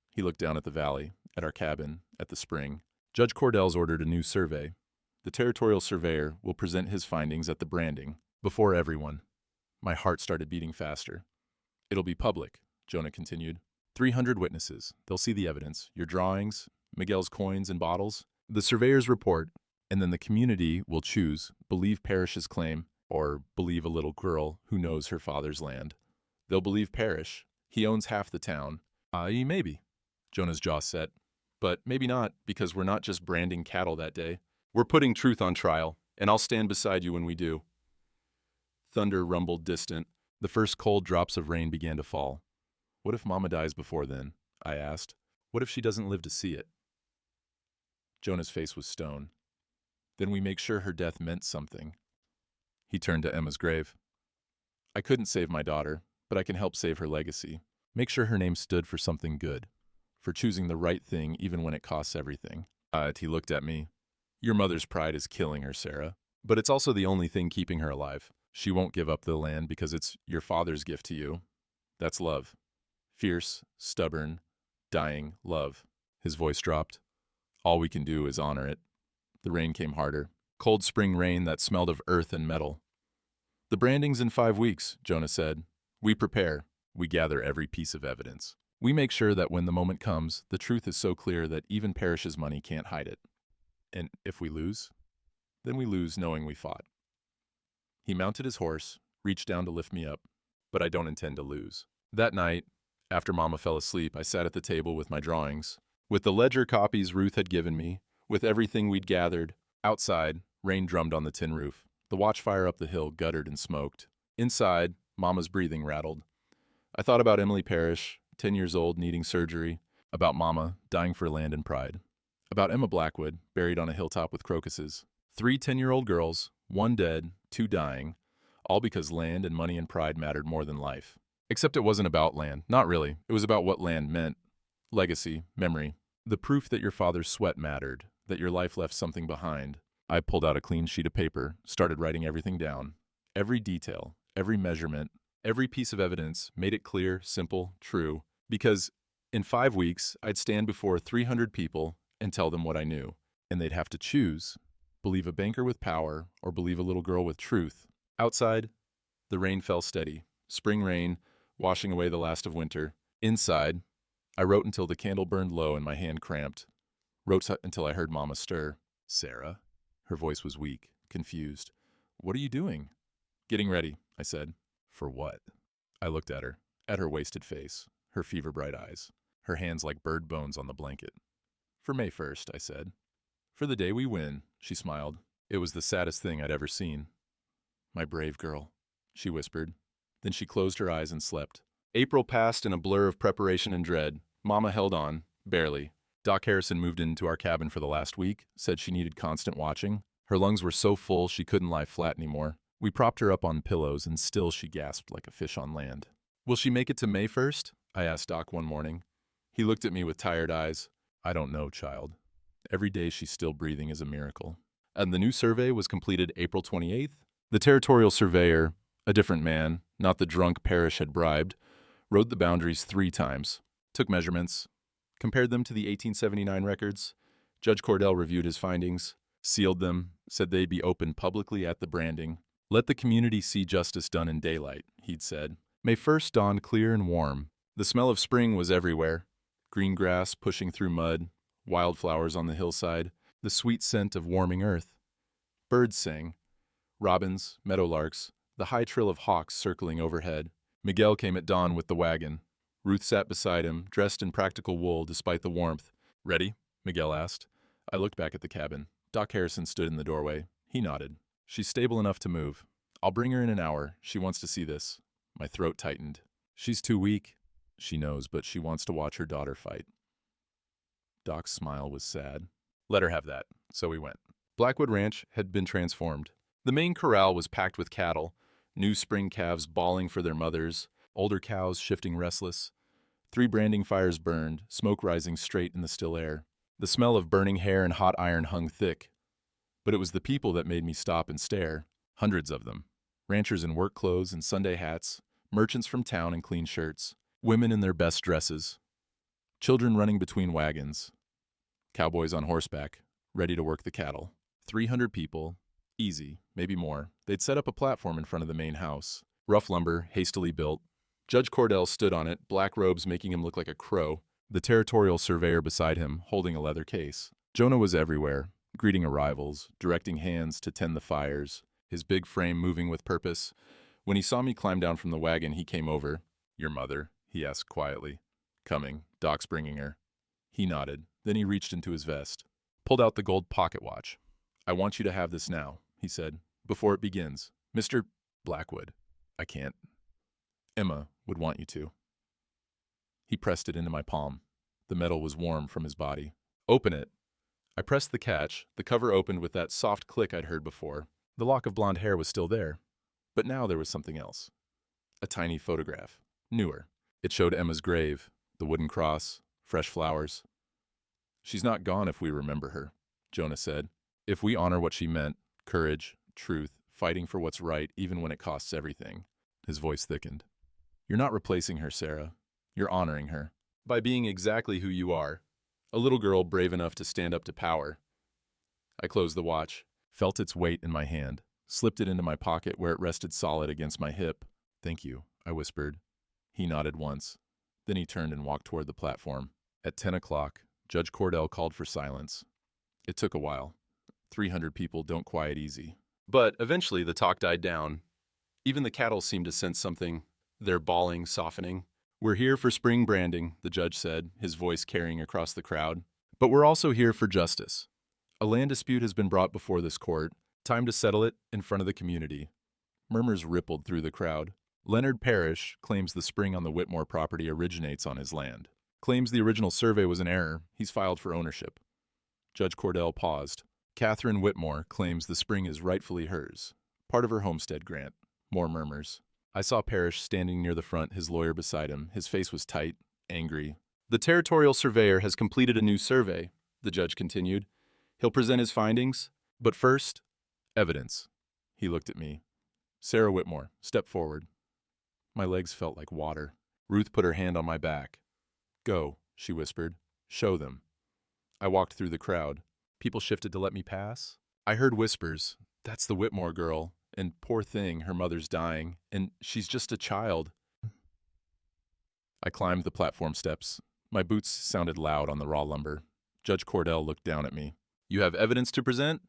He looked down at the valley, at our cabin, at the spring. Judge Cordell's ordered a new survey. The territorial surveyor will present his findings at the branding, before everyone. My heart started beating faster. It'll be public, Jonah continued. 300 witnesses. They'll see the evidence, your drawings, Miguel's coins and bottles, the surveyor's report, and then the community will choose, believe Parrish's claim, or believe a little girl who knows her father's land. They'll believe Parrish. He owns half the town. Maybe. Jonah's jaw set. But maybe not, because we're not just branding cattle that day. We're putting truth on trial, and I'll stand beside you when we do. Thunder rumbled distant. The first cold drops of rain began to fall. What if Mama dies before then? I asked. What if she doesn't live to see it? Jonah's face was stone. Then we make sure her death meant something. He turned to Emma's grave. I couldn't save my daughter, but I can help save her legacy. Make sure her name stood for something good, for choosing the right thing even when it costs everything. He looked at me. Your mother's pride is killing her, Sarah. But it's also the only thing keeping her alive. She won't give up the land because it's your father's gift to you. That's love. Fierce, stubborn, dying love. His voice dropped. All we can do is honor it. The rain came harder. Cold spring rain that smelled of earth and metal. The branding's in 5 weeks, Jonah said. We prepare. We gather every piece of evidence. We make sure that when the moment comes, the truth is so clear that even Parrish's money can't hide it. And if we lose, then we lose knowing we fought. He mounted his horse, reached down to lift me up, but I don't intend to lose. That night, after Mama fell asleep, I sat at the table with my drawings, with the ledger copies Ruth had given me, with everything we'd gathered. Outside, rain drummed on the tin roof. The watchfire up the hill guttered and smoked. Inside, Mama's breathing rattled. I thought about Emily Parrish, 10 years old, needing surgery, about Mama, dying for land and pride, about Emma Blackwood, buried on a hilltop with crocuses. 3 10-year-old girls, 1 dead, 2 dying, all because land and money and pride mattered more than life. Except it wasn't about land, not really. It was about what land meant. Legacy, memory, the proof that your father's sweat mattered, that your life left something behind. I pulled out a clean sheet of paper, started writing everything down. Every detail, every measurement, every piece of evidence, made it clear, simple, true, because in 5 weeks, I'd stand before 300 people and tell them what I knew, and they'd have to choose, believe a banker with power or believe a little girl with truth. Outside, the rain fell steady, spring rain, washing away the last of winter. Inside, I wrote until the candle burned low and my hand cramped. Wrote until I heard Mama stir. Sarah? Her voice was weak, confused. What are you doing? Getting ready, I said. For what? I looked at her wasted face, her fever-bright eyes, her hands like bird bones on the blanket. For May 1st, I said. For the day we win, she smiled. It was the saddest thing I'd ever seen. My brave girl, she whispered. Then she closed her eyes and slept. April passed in a blur of preparation and dread. Mama held on, barely. Doc Harrison moved into our cabin for the last week, said she needed constant watching. Her lungs were so full she couldn't lie flat anymore. We propped her up on pillows and still she gasped like a fish on land. Will she make it to May 1st? I asked Doc one morning. He looked at me with tired eyes. I don't know, child. Every day she's still breathing is a miracle. And the new survey was completed April 28th. The territorial surveyor, a different man, not the drunk Parrish had bribed, Rode the boundaries 3 times. Took measurements. Compared them to the 1879 records. Judge Cordell reviewed his findings. Sealed them. Said they'd be opened publicly at the branding. Let the community see justice done in daylight, he'd said. May 1st dawned clear and warm. The smell of spring was everywhere. Green grass pushing through mud. Wildflowers on the hillside. The sweet scent of warming earth. Birds sang. Robins, meadowlarks, the high trill of hawks circling overhead. Miguel came at dawn with the wagon. Ruth sat beside him, dressed in practical wool despite the warmth. Ready? Miguel asked. I looked back at the cabin. Doc Harrison stood in the doorway. He nodded. She's stable enough to move. I'll bring her in an hour. She wants to see this. My throat tightened. She's too weak. She knows, but she wants to watch her daughter fight. Doc's smile was sad. Let her have that. So we went. Blackwood Ranch had been transformed. The main corral was packed with cattle, new spring calves bawling for their mothers, older cows shifting restless. 3 branding fires burned, smoke rising straight in the still air. The smell of burning hair and hot iron hung thick. But it was the people that made me stop and stare, hundreds of them. Ranchers in work clothes and Sunday hats, merchants from town in clean shirts, women in their best dresses, children running between wagons, cowboys on horseback, ready to work the cattle. 300 people, easy, maybe more. They'd set up a platform in front of the main house. Rough lumber, hastily built. Judge Cordell stood on it, black robes making him look like a crow, the territorial surveyor beside him, holding a leather case. Jonah was everywhere, greeting arrivals, directing hands to tend the fires, his big frame moving with purpose. When he saw me climb down from the wagon, he came over. Your mother? He asked quietly. Coming. Doc's bringing her. He nodded. Then he reached into his vest. Pulled out the gold pocket watch. I want you to have this now, he said, before it begins. Mr. Blackwood. I can't. Emma would want you to. He pressed it into my palm. The metal was warm from his body. Open it. I pressed the catch. The cover opened with that soft click I'd heard before. The lock of blonde hair was still there. But now there was something else. A tiny photograph. Newer. It showed Emma's grave, the wooden cross, fresh flowers. She's not gone if we remember her, Jonah said. If we honor what she meant, courage, truth, fighting for what's right even when it costs everything. His voice thickened. You're not replacing her, Sarah. You're honoring her. By being exactly who you are. A little girl brave enough to stand up to power. I closed the watch, felt its weight in my hand, slipped it into my pocket where it rested solid against my hip. Thank you, I whispered. He nodded once. Then he turned and walked toward the platform. At 10 o'clock, Judge Cordell called for silence. It took a while. 300 people don't quiet easy. But eventually the talk died down. Even the cattle seemed to sense something, their bawling softening. We're here for spring branding, the judge said, his voice carrying across the crowd. But we're also here for justice. A land dispute has been brought before this court. Time to settle it in front of the community. Murmurs rippled through the crowd. Leonard Parrish claims the spring on the Whitmore property originates on his land. Claims the original survey was an error. He's filed for ownership. Judge Cordell paused. Catherine Whitmore claims the spring is rightfully hers. Part of her homestead grant. More murmurs. I saw Parrish standing near the front, his lawyer beside him. His face was tight, angry. The territorial surveyor has completed a new survey, the judge continued. He'll present his findings. But first, evidence. He looked at me. Sarah Whitmore, step forward. My legs felt like water. Ruth put her hand on my back. Go, she whispered. Show them. I walked through the crowd. People shifted to let me pass. I heard whispers. That's the Whitmore girl. And poor thing, her mother's dying. And she's just a child. I climbed the platform steps. My boots sounded loud on the raw lumber. Judge Cordell looked down at me. You have evidence to present?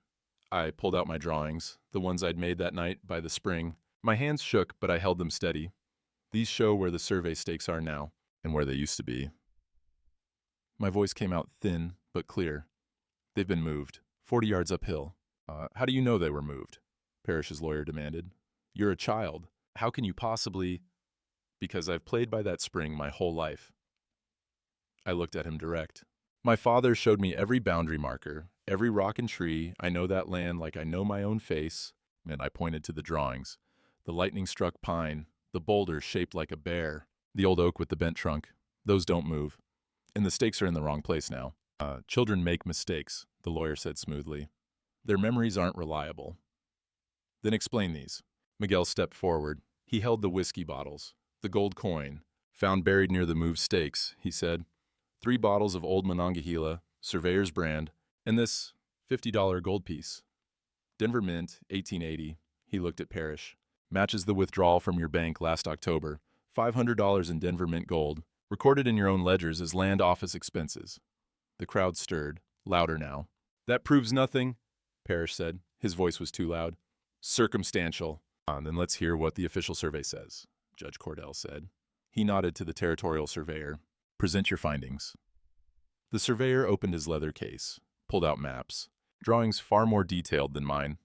I pulled out my drawings, the ones I'd made that night by the spring. My hands shook, but I held them steady. These show where the survey stakes are now, and where they used to be. My voice came out thin, but clear. They've been moved, 40 yards uphill. How do you know they were moved? Parrish's lawyer demanded. You're a child. How can you possibly... Because I've played by that spring my whole life. I looked at him direct. My father showed me every boundary marker, every rock and tree. I know that land like I know my own face. And I pointed to the drawings. The lightning-struck pine, the boulder shaped like a bear, the old oak with the bent trunk. Those don't move. And the stakes are in the wrong place now. Children make mistakes, the lawyer said smoothly. Their memories aren't reliable. Then explain these. Miguel stepped forward. He held the whiskey bottles, the gold coin, Found buried near the moved stakes, he said. 3 bottles of old Monongahela, Surveyor's brand, and this $50 gold piece. Denver Mint, 1880. He looked at Parrish. Matches the withdrawal from your bank last October. $500 in Denver Mint gold, recorded in your own ledgers as land office expenses. The crowd stirred, louder now. That proves nothing, Parrish said. His voice was too loud. Circumstantial. Then let's hear what the official survey says, Judge Cordell said. He nodded to the territorial surveyor. Present your findings. The surveyor opened his leather case, pulled out maps, drawings far more detailed than mine.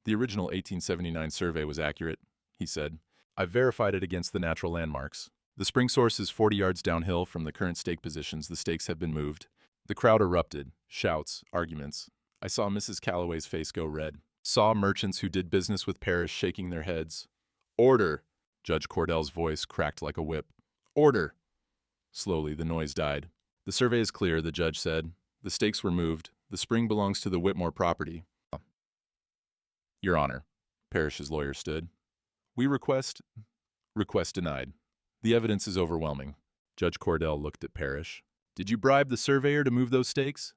The original 1879 survey was accurate, he said. I've verified it against the natural landmarks. The spring source is 40 yards downhill from the current stake positions. The stakes have been moved. The crowd erupted, shouts, arguments. I saw Mrs. Calloway's face go red. Saw merchants who did business with Parrish shaking their heads. Order! Judge Cordell's voice cracked like a whip. Order! Slowly, the noise died. The survey is clear, the judge said. The stakes were moved. The spring belongs to the Whitmore property. Your Honor, Parrish's lawyer stood. We request denied. The evidence is overwhelming. Judge Cordell looked at Parrish. Did you bribe the surveyor to move those stakes?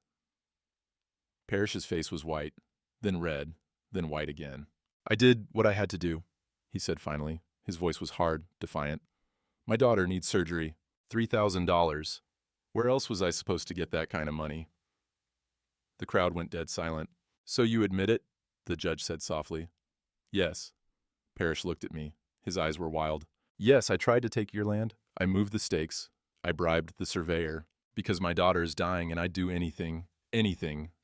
Parrish's face was white, then red, then white again. I did what I had to do, he said finally. His voice was hard, defiant. My daughter needs surgery. $3,000. Where else was I supposed to get that kind of money? The crowd went dead silent. So you admit it? The judge said softly. Yes. Parrish looked at me. His eyes were wild. Yes, I tried to take your land. I moved the stakes. I bribed the surveyor. Because my daughter is dying and I'd do anything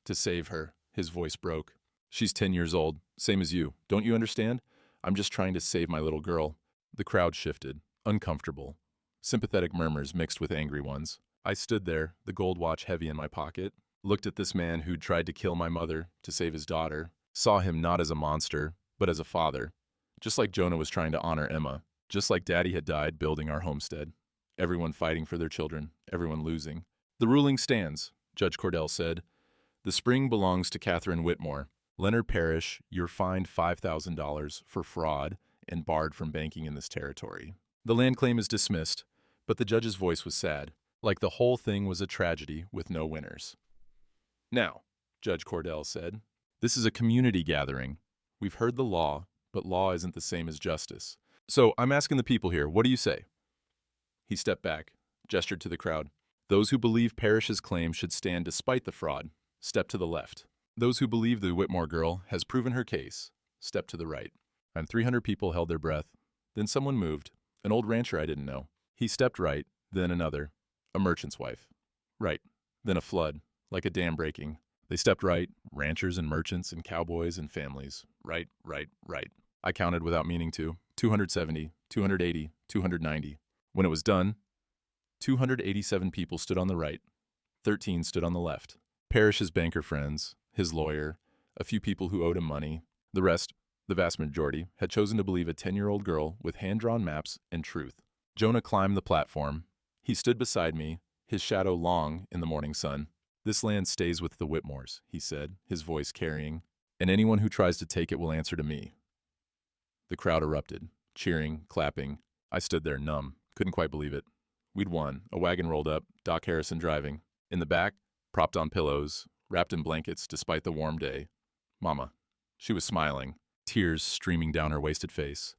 to save her. His voice broke. She's 10 years old, same as you. Don't you understand? I'm just trying to save my little girl. The crowd shifted, uncomfortable. Sympathetic murmurs mixed with angry ones. I stood there, the gold watch heavy in my pocket, looked at this man who'd tried to kill my mother to save his daughter, saw him not as a monster, but as a father. Just like Jonah was trying to honor Emma, just like Daddy had died building our homestead. Everyone fighting for their children, everyone losing. The ruling stands, Judge Cordell said. The spring belongs to Catherine Whitmore. Leonard Parrish, you're fined $5,000 for fraud and barred from banking in this territory. The land claim is dismissed, but the judge's voice was sad, like the whole thing was a tragedy with no winners. Now, Judge Cordell said, this is a community gathering. We've heard the law, but law isn't the same as justice. So I'm asking the people here, what do you say? He stepped back, gestured to the crowd. Those who believe Parrish's claim should stand despite the fraud, step to the left. Those who believe the Whitmore girl has proven her case, step to the right. And 300 people held their breath. Then someone moved, an old rancher I didn't know. He stepped right, then another, a merchant's wife. Right, then a flood, like a dam breaking. They stepped right, ranchers and merchants and cowboys and families. Right, right, right. I counted without meaning to. 270, 280, 290. When it was done, 287 people stood on the right, 13 stood on the left. Parrish's banker friends, his lawyer, a few people who owed him money. The rest, the vast majority, had chosen to believe a 10-year-old girl with hand-drawn maps and truth. Jonah climbed the platform. He stood beside me, his shadow long in the morning sun. This land stays with the Whitmores, he said, his voice carrying, and anyone who tries to take it will answer to me. The crowd erupted, cheering, clapping. I stood there numb, couldn't quite believe it. We'd won. A wagon rolled up, Doc Harrison driving. In the back, propped on pillows, wrapped in blankets despite the warm day, Mama. She was smiling, tears streaming down her wasted face.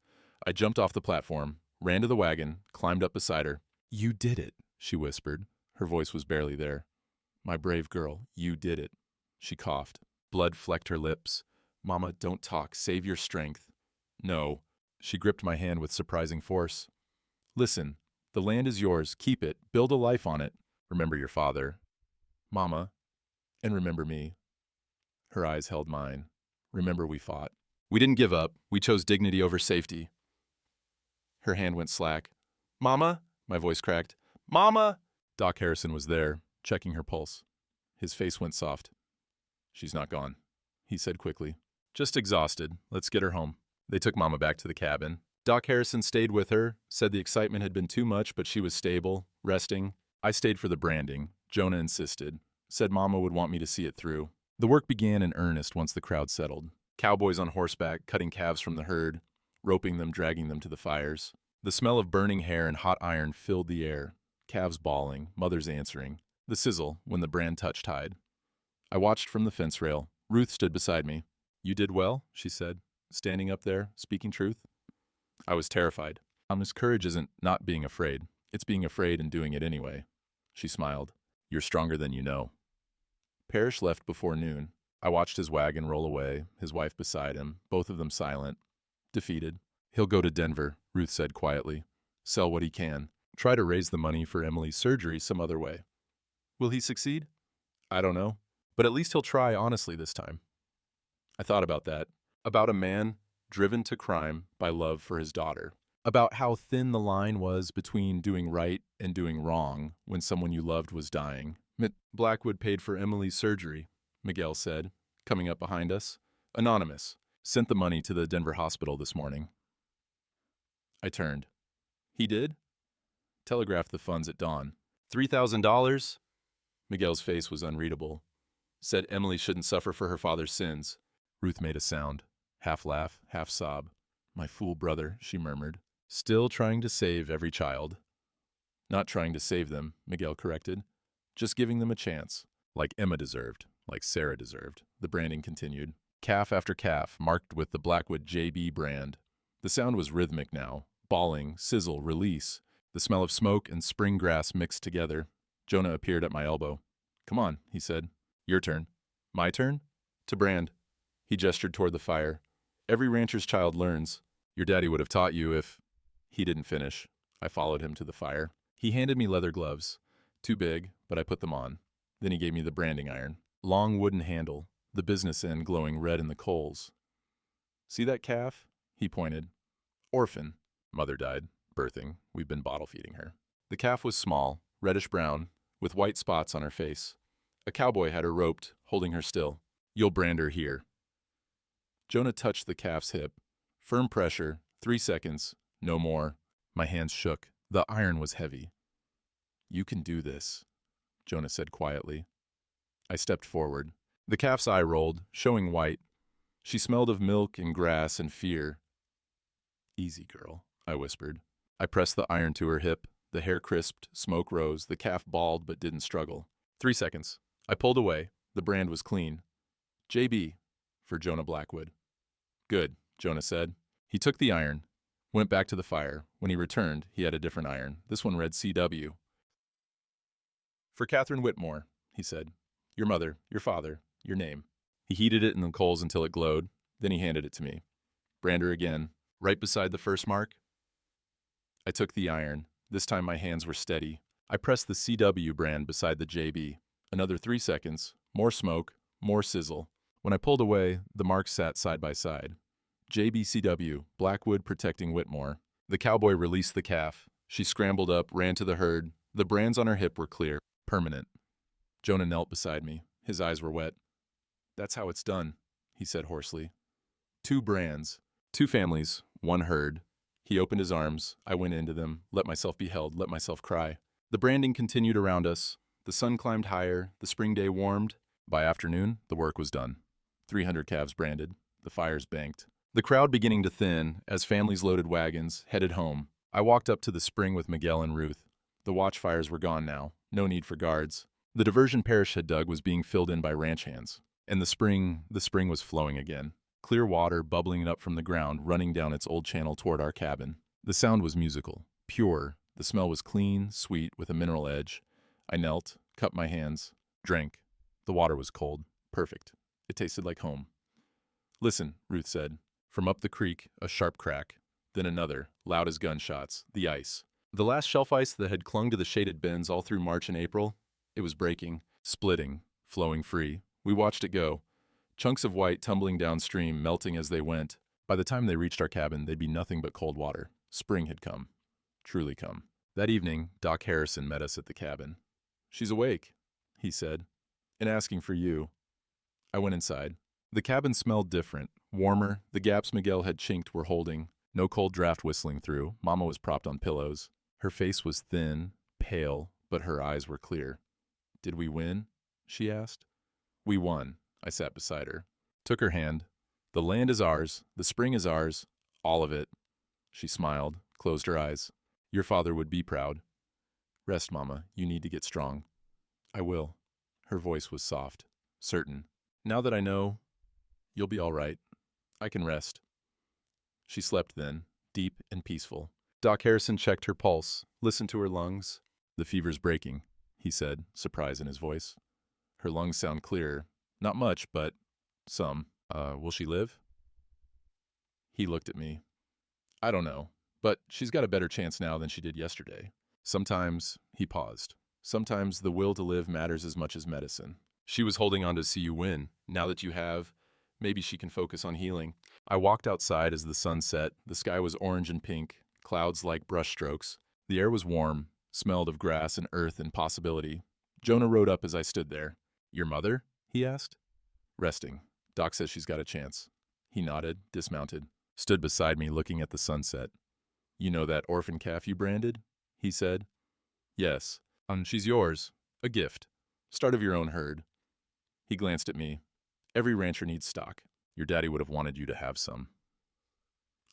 I jumped off the platform, ran to the wagon, climbed up beside her. You did it, she whispered. Her voice was barely there. My brave girl, you did it. She coughed. Blood flecked her lips. Mama, don't talk. Save your strength. No. She gripped my hand with surprising force. Listen, the land is yours. Keep it. Build a life on it. Remember your father. Mama. And remember me. Her eyes held mine. Remember we fought. We didn't give up. We chose dignity over safety. Her hand went slack. Mama? My voice cracked. Mama! Doc Harrison was there, checking her pulse. His face went soft. She's not gone, he said quickly. Just exhausted. Let's get her home. They took Mama back to the cabin. Doc Harrison stayed with her, said the excitement had been too much, but she was stable, resting. I stayed for the branding. Jonah insisted. Said Mama would want me to see it through. The work began in earnest once the crowd settled. Cowboys on horseback, cutting calves from the herd, roping them, dragging them to the fires. The smell of burning hair and hot iron filled the air, calves bawling, mothers answering, the sizzle when the brand touched hide. I watched from the fence rail. Ruth stood beside me. "You did well," she said, standing up there, speaking truth. I was terrified. Honest courage isn't not being afraid. It's being afraid and doing it anyway. She smiled. "You're stronger than you know." Parrish left before noon. I watched his wagon roll away, his wife beside him, both of them silent, defeated. "He'll go to Denver," Ruth said quietly. "Sell what he can. Try to raise the money for Emily's surgery some other way." "Will he succeed?" "I don't know. But at least he'll try honestly this time." I thought about that. About a man driven to crime by love for his daughter. About how thin the line was between doing right and doing wrong when someone you loved was dying. "Blackwood paid for Emily's surgery," Miguel said, coming up behind us. "Anonymous. Sent the money to the Denver hospital this morning." I turned. "He did?" "Telegraphed the funds at dawn." $3,000? Miguel's face was unreadable. "Said Emily shouldn't suffer for her father's sins." Ruth made a sound. Half laugh, half sob. "My fool brother," she murmured. "Still trying to save every child." "Not trying to save them," Miguel corrected. "Just giving them a chance. Like Emma deserved. Like Sarah deserved." The branding continued. Calf after calf, marked with the Blackwood JB brand. The sound was rhythmic now. Bawling, sizzle, release. The smell of smoke and spring grass mixed together. Jonah appeared at my elbow. "Come on," he said. "Your turn." "My turn?" "To brand." He gestured toward the fire. "Every rancher's child learns. Your daddy would have taught you if—" He didn't finish. I followed him to the fire. He handed me leather gloves. Too big, but I put them on. Then he gave me the branding iron. Long wooden handle, the business end glowing red in the coals. "See that calf?" He pointed. "Orphan. Mother died. Birthing. We've been bottle feeding her." The calf was small, reddish-brown, with white spots on her face. A cowboy had her roped, holding her still. "You'll brand her here." Jonah touched the calf's hip. Firm pressure, 3 seconds, no more. My hands shook. The iron was heavy. "You can do this," Jonah said quietly. I stepped forward. The calf's eye rolled, showing white. She smelled of milk and grass and fear. "Easy, girl," I whispered. I pressed the iron to her hip. The hair crisped, smoke rose, the calf bawled but didn't struggle. 3 seconds. I pulled away. The brand was clean. "JB," for Jonah Blackwood. "Good," Jonah said. He took the iron, went back to the fire. When he returned, he had a different iron. This one read CW. "For Catherine Whitmore," he said. "Your mother, your father, your name." He heated it in the coals until it glowed. Then he handed it to me. "Brand her again, right beside the first mark." I took the iron. This time my hands were steady. I pressed the CW brand beside the JB. Another 3 seconds. More smoke, more sizzle. When I pulled away, the marks sat side by side. JBCW, Blackwood protecting Whitmore. The cowboy released the calf. She scrambled up, ran to the herd. The brands on her hip were clear, permanent. Jonah knelt beside me. His eyes were wet. "That's how it's done," he said hoarsely. 2 brands, 2 families, 1 herd. He opened his arms. I went into them, let myself be held, let myself cry. The branding continued around us. The sun climbed higher. The spring day warmed. By afternoon, the work was done. 300 calves branded. The fires banked. The crowd beginning to thin as families loaded wagons, headed home. I walked up to the spring with Miguel and Ruth. The watchfires were gone now. No need for guards. The diversion Parrish had dug was being filled in by ranch hands. And the spring was flowing again. Clear water bubbling up from the ground, running down its old channel toward our cabin. The sound was musical, pure. The smell was clean, sweet, with a mineral edge. I knelt, cupped my hands, drank. The water was cold. Perfect. It tasted like home. "Listen," Ruth said. From up the creek, a sharp crack. Then another, loud as gunshots. The ice. The last shelf ice that had clung to the shaded bends all through March and April. It was breaking, splitting, flowing free. We watched it go. Chunks of white tumbling downstream, melting as they went. By the time they reached our cabin, they'd be nothing but cold water. Spring had come. Truly come. That evening, Doc Harrison met us at the cabin. "She's awake," he said, "and asking for you." I went inside. The cabin smelled different, warmer. The gaps Miguel had chinked were holding. No cold draft whistling through. Mama was propped on pillows. Her face was thin, pale, but her eyes were clear. "Did we win?" she asked. "We won." I sat beside her. Took her hand. "The land is ours. The spring is ours. All of it." She smiled, closed her eyes. Your father would be proud. Rest, Mama. You need to get strong. I will. Her voice was soft, certain. Now that I know, you'll be all right. I can rest. She slept then, deep and peaceful. Doc Harrison checked her pulse, listened to her lungs. The fever's breaking, he said, surprise in his voice. Her lungs sound clearer. Not much, but some. Will she live? He looked at me. I don't know, but she's got a better chance now than she did yesterday. Sometimes, he paused. Sometimes the will to live matters as much as medicine. She was holding on to see you win. Now that you have, maybe she can focus on healing. I walked outside as the sun set. The sky was orange and pink, clouds like brushstrokes. The air was warm, smelled of grass and earth and possibility. Jonah rode up as I stood there. Your mother? He asked. Resting. Doc says she's got a chance. He nodded, dismounted, stood beside me looking at the sunset. You know that orphan calf you branded? He said. Yes. She's yours. A gift. Start of your own herd. He glanced at me. Every rancher needs stock. Your daddy would have wanted you to have some.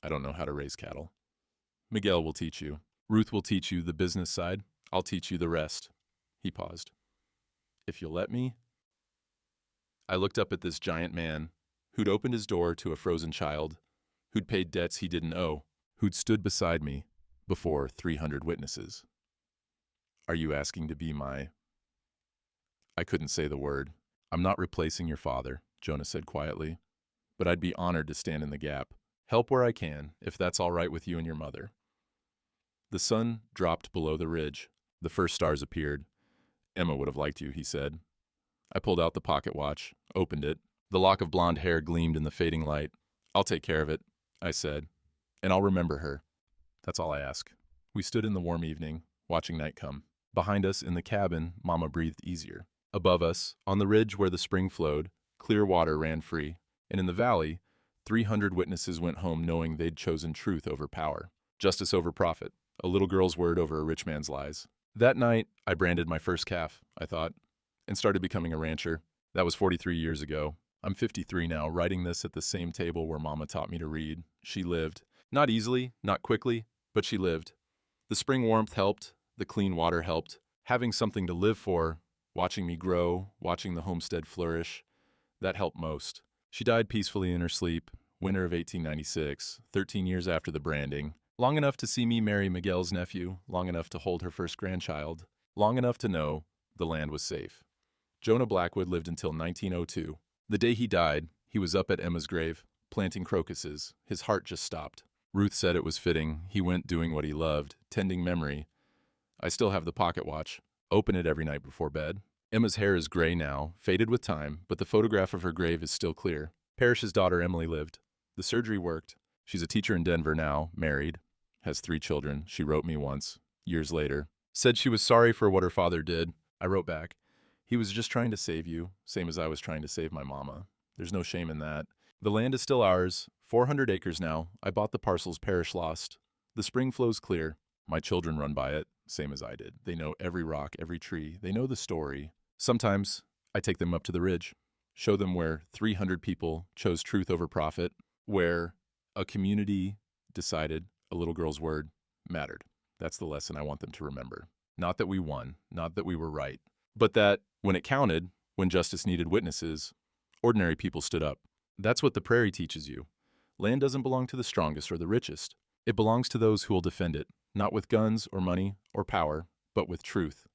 I don't know how to raise cattle. Miguel will teach you. Ruth will teach you the business side. I'll teach you the rest. He paused. If you'll let me. I looked up at this giant man who'd opened his door to a frozen child, who'd paid debts he didn't owe, who'd stood beside me before 300 witnesses. Are you asking to be my... I couldn't say the word. I'm not replacing your father, Jonah said quietly, but I'd be honored to stand in the gap, help where I can, if that's all right with you and your mother. The sun dropped below the ridge. The first stars appeared. Emma would have liked you, he said. I pulled out the pocket watch, opened it. The lock of blonde hair gleamed in the fading light. I'll take care of it, I said, and I'll remember her. That's all I ask. We stood in the warm evening, watching night come. Behind us, in the cabin, Mama breathed easier. Above us, on the ridge where the spring flowed, clear water ran free. And in the valley, 300 witnesses went home knowing they'd chosen truth over power, justice over profit, a little girl's word over a rich man's lies. That night, I branded my first calf, I thought, and started becoming a rancher. That was 43 years ago. I'm 53 now, writing this at the same table where Mama taught me to read. She lived. Not easily, not quickly, but she lived. The spring warmth helped. The clean water helped. Having something to live for, watching me grow, watching the homestead flourish, that helped most. She died peacefully in her sleep, winter of 1896, 13 years after the branding. Long enough to see me marry Miguel's nephew, long enough to hold her first grandchild, long enough to know the land was safe. Jonah Blackwood lived until 1902. The day he died, he was up at Emma's grave, planting crocuses. His heart just stopped. Ruth said it was fitting. He went doing what he loved, tending memory. I still have the pocket watch. Open it every night before bed. Emma's hair is gray now, faded with time, but the photograph of her grave is still clear. Parrish's daughter Emily lived. The surgery worked. She's a teacher in Denver now, married, has 3 children. She wrote me once, years later. Said she was sorry for what her father did. I wrote back, he was just trying to save you, same as I was trying to save my mama. There's no shame in that. The land is still ours, 400 acres now. I bought the parcels Parrish lost. The spring flows clear. My children run by it, same as I did. They know every rock, every tree. They know the story. Sometimes I take them up to the ridge, show them where 300 people chose truth over profit, where a community decided a little girl's word mattered. That's the lesson I want them to remember. Not that we won, not that we were right, but that when it counted, when justice needed witnesses, ordinary people stood up. That's what the prairie teaches you. Land doesn't belong to the strongest or the richest. It belongs to those who will defend it, not with guns or money or power, but with truth.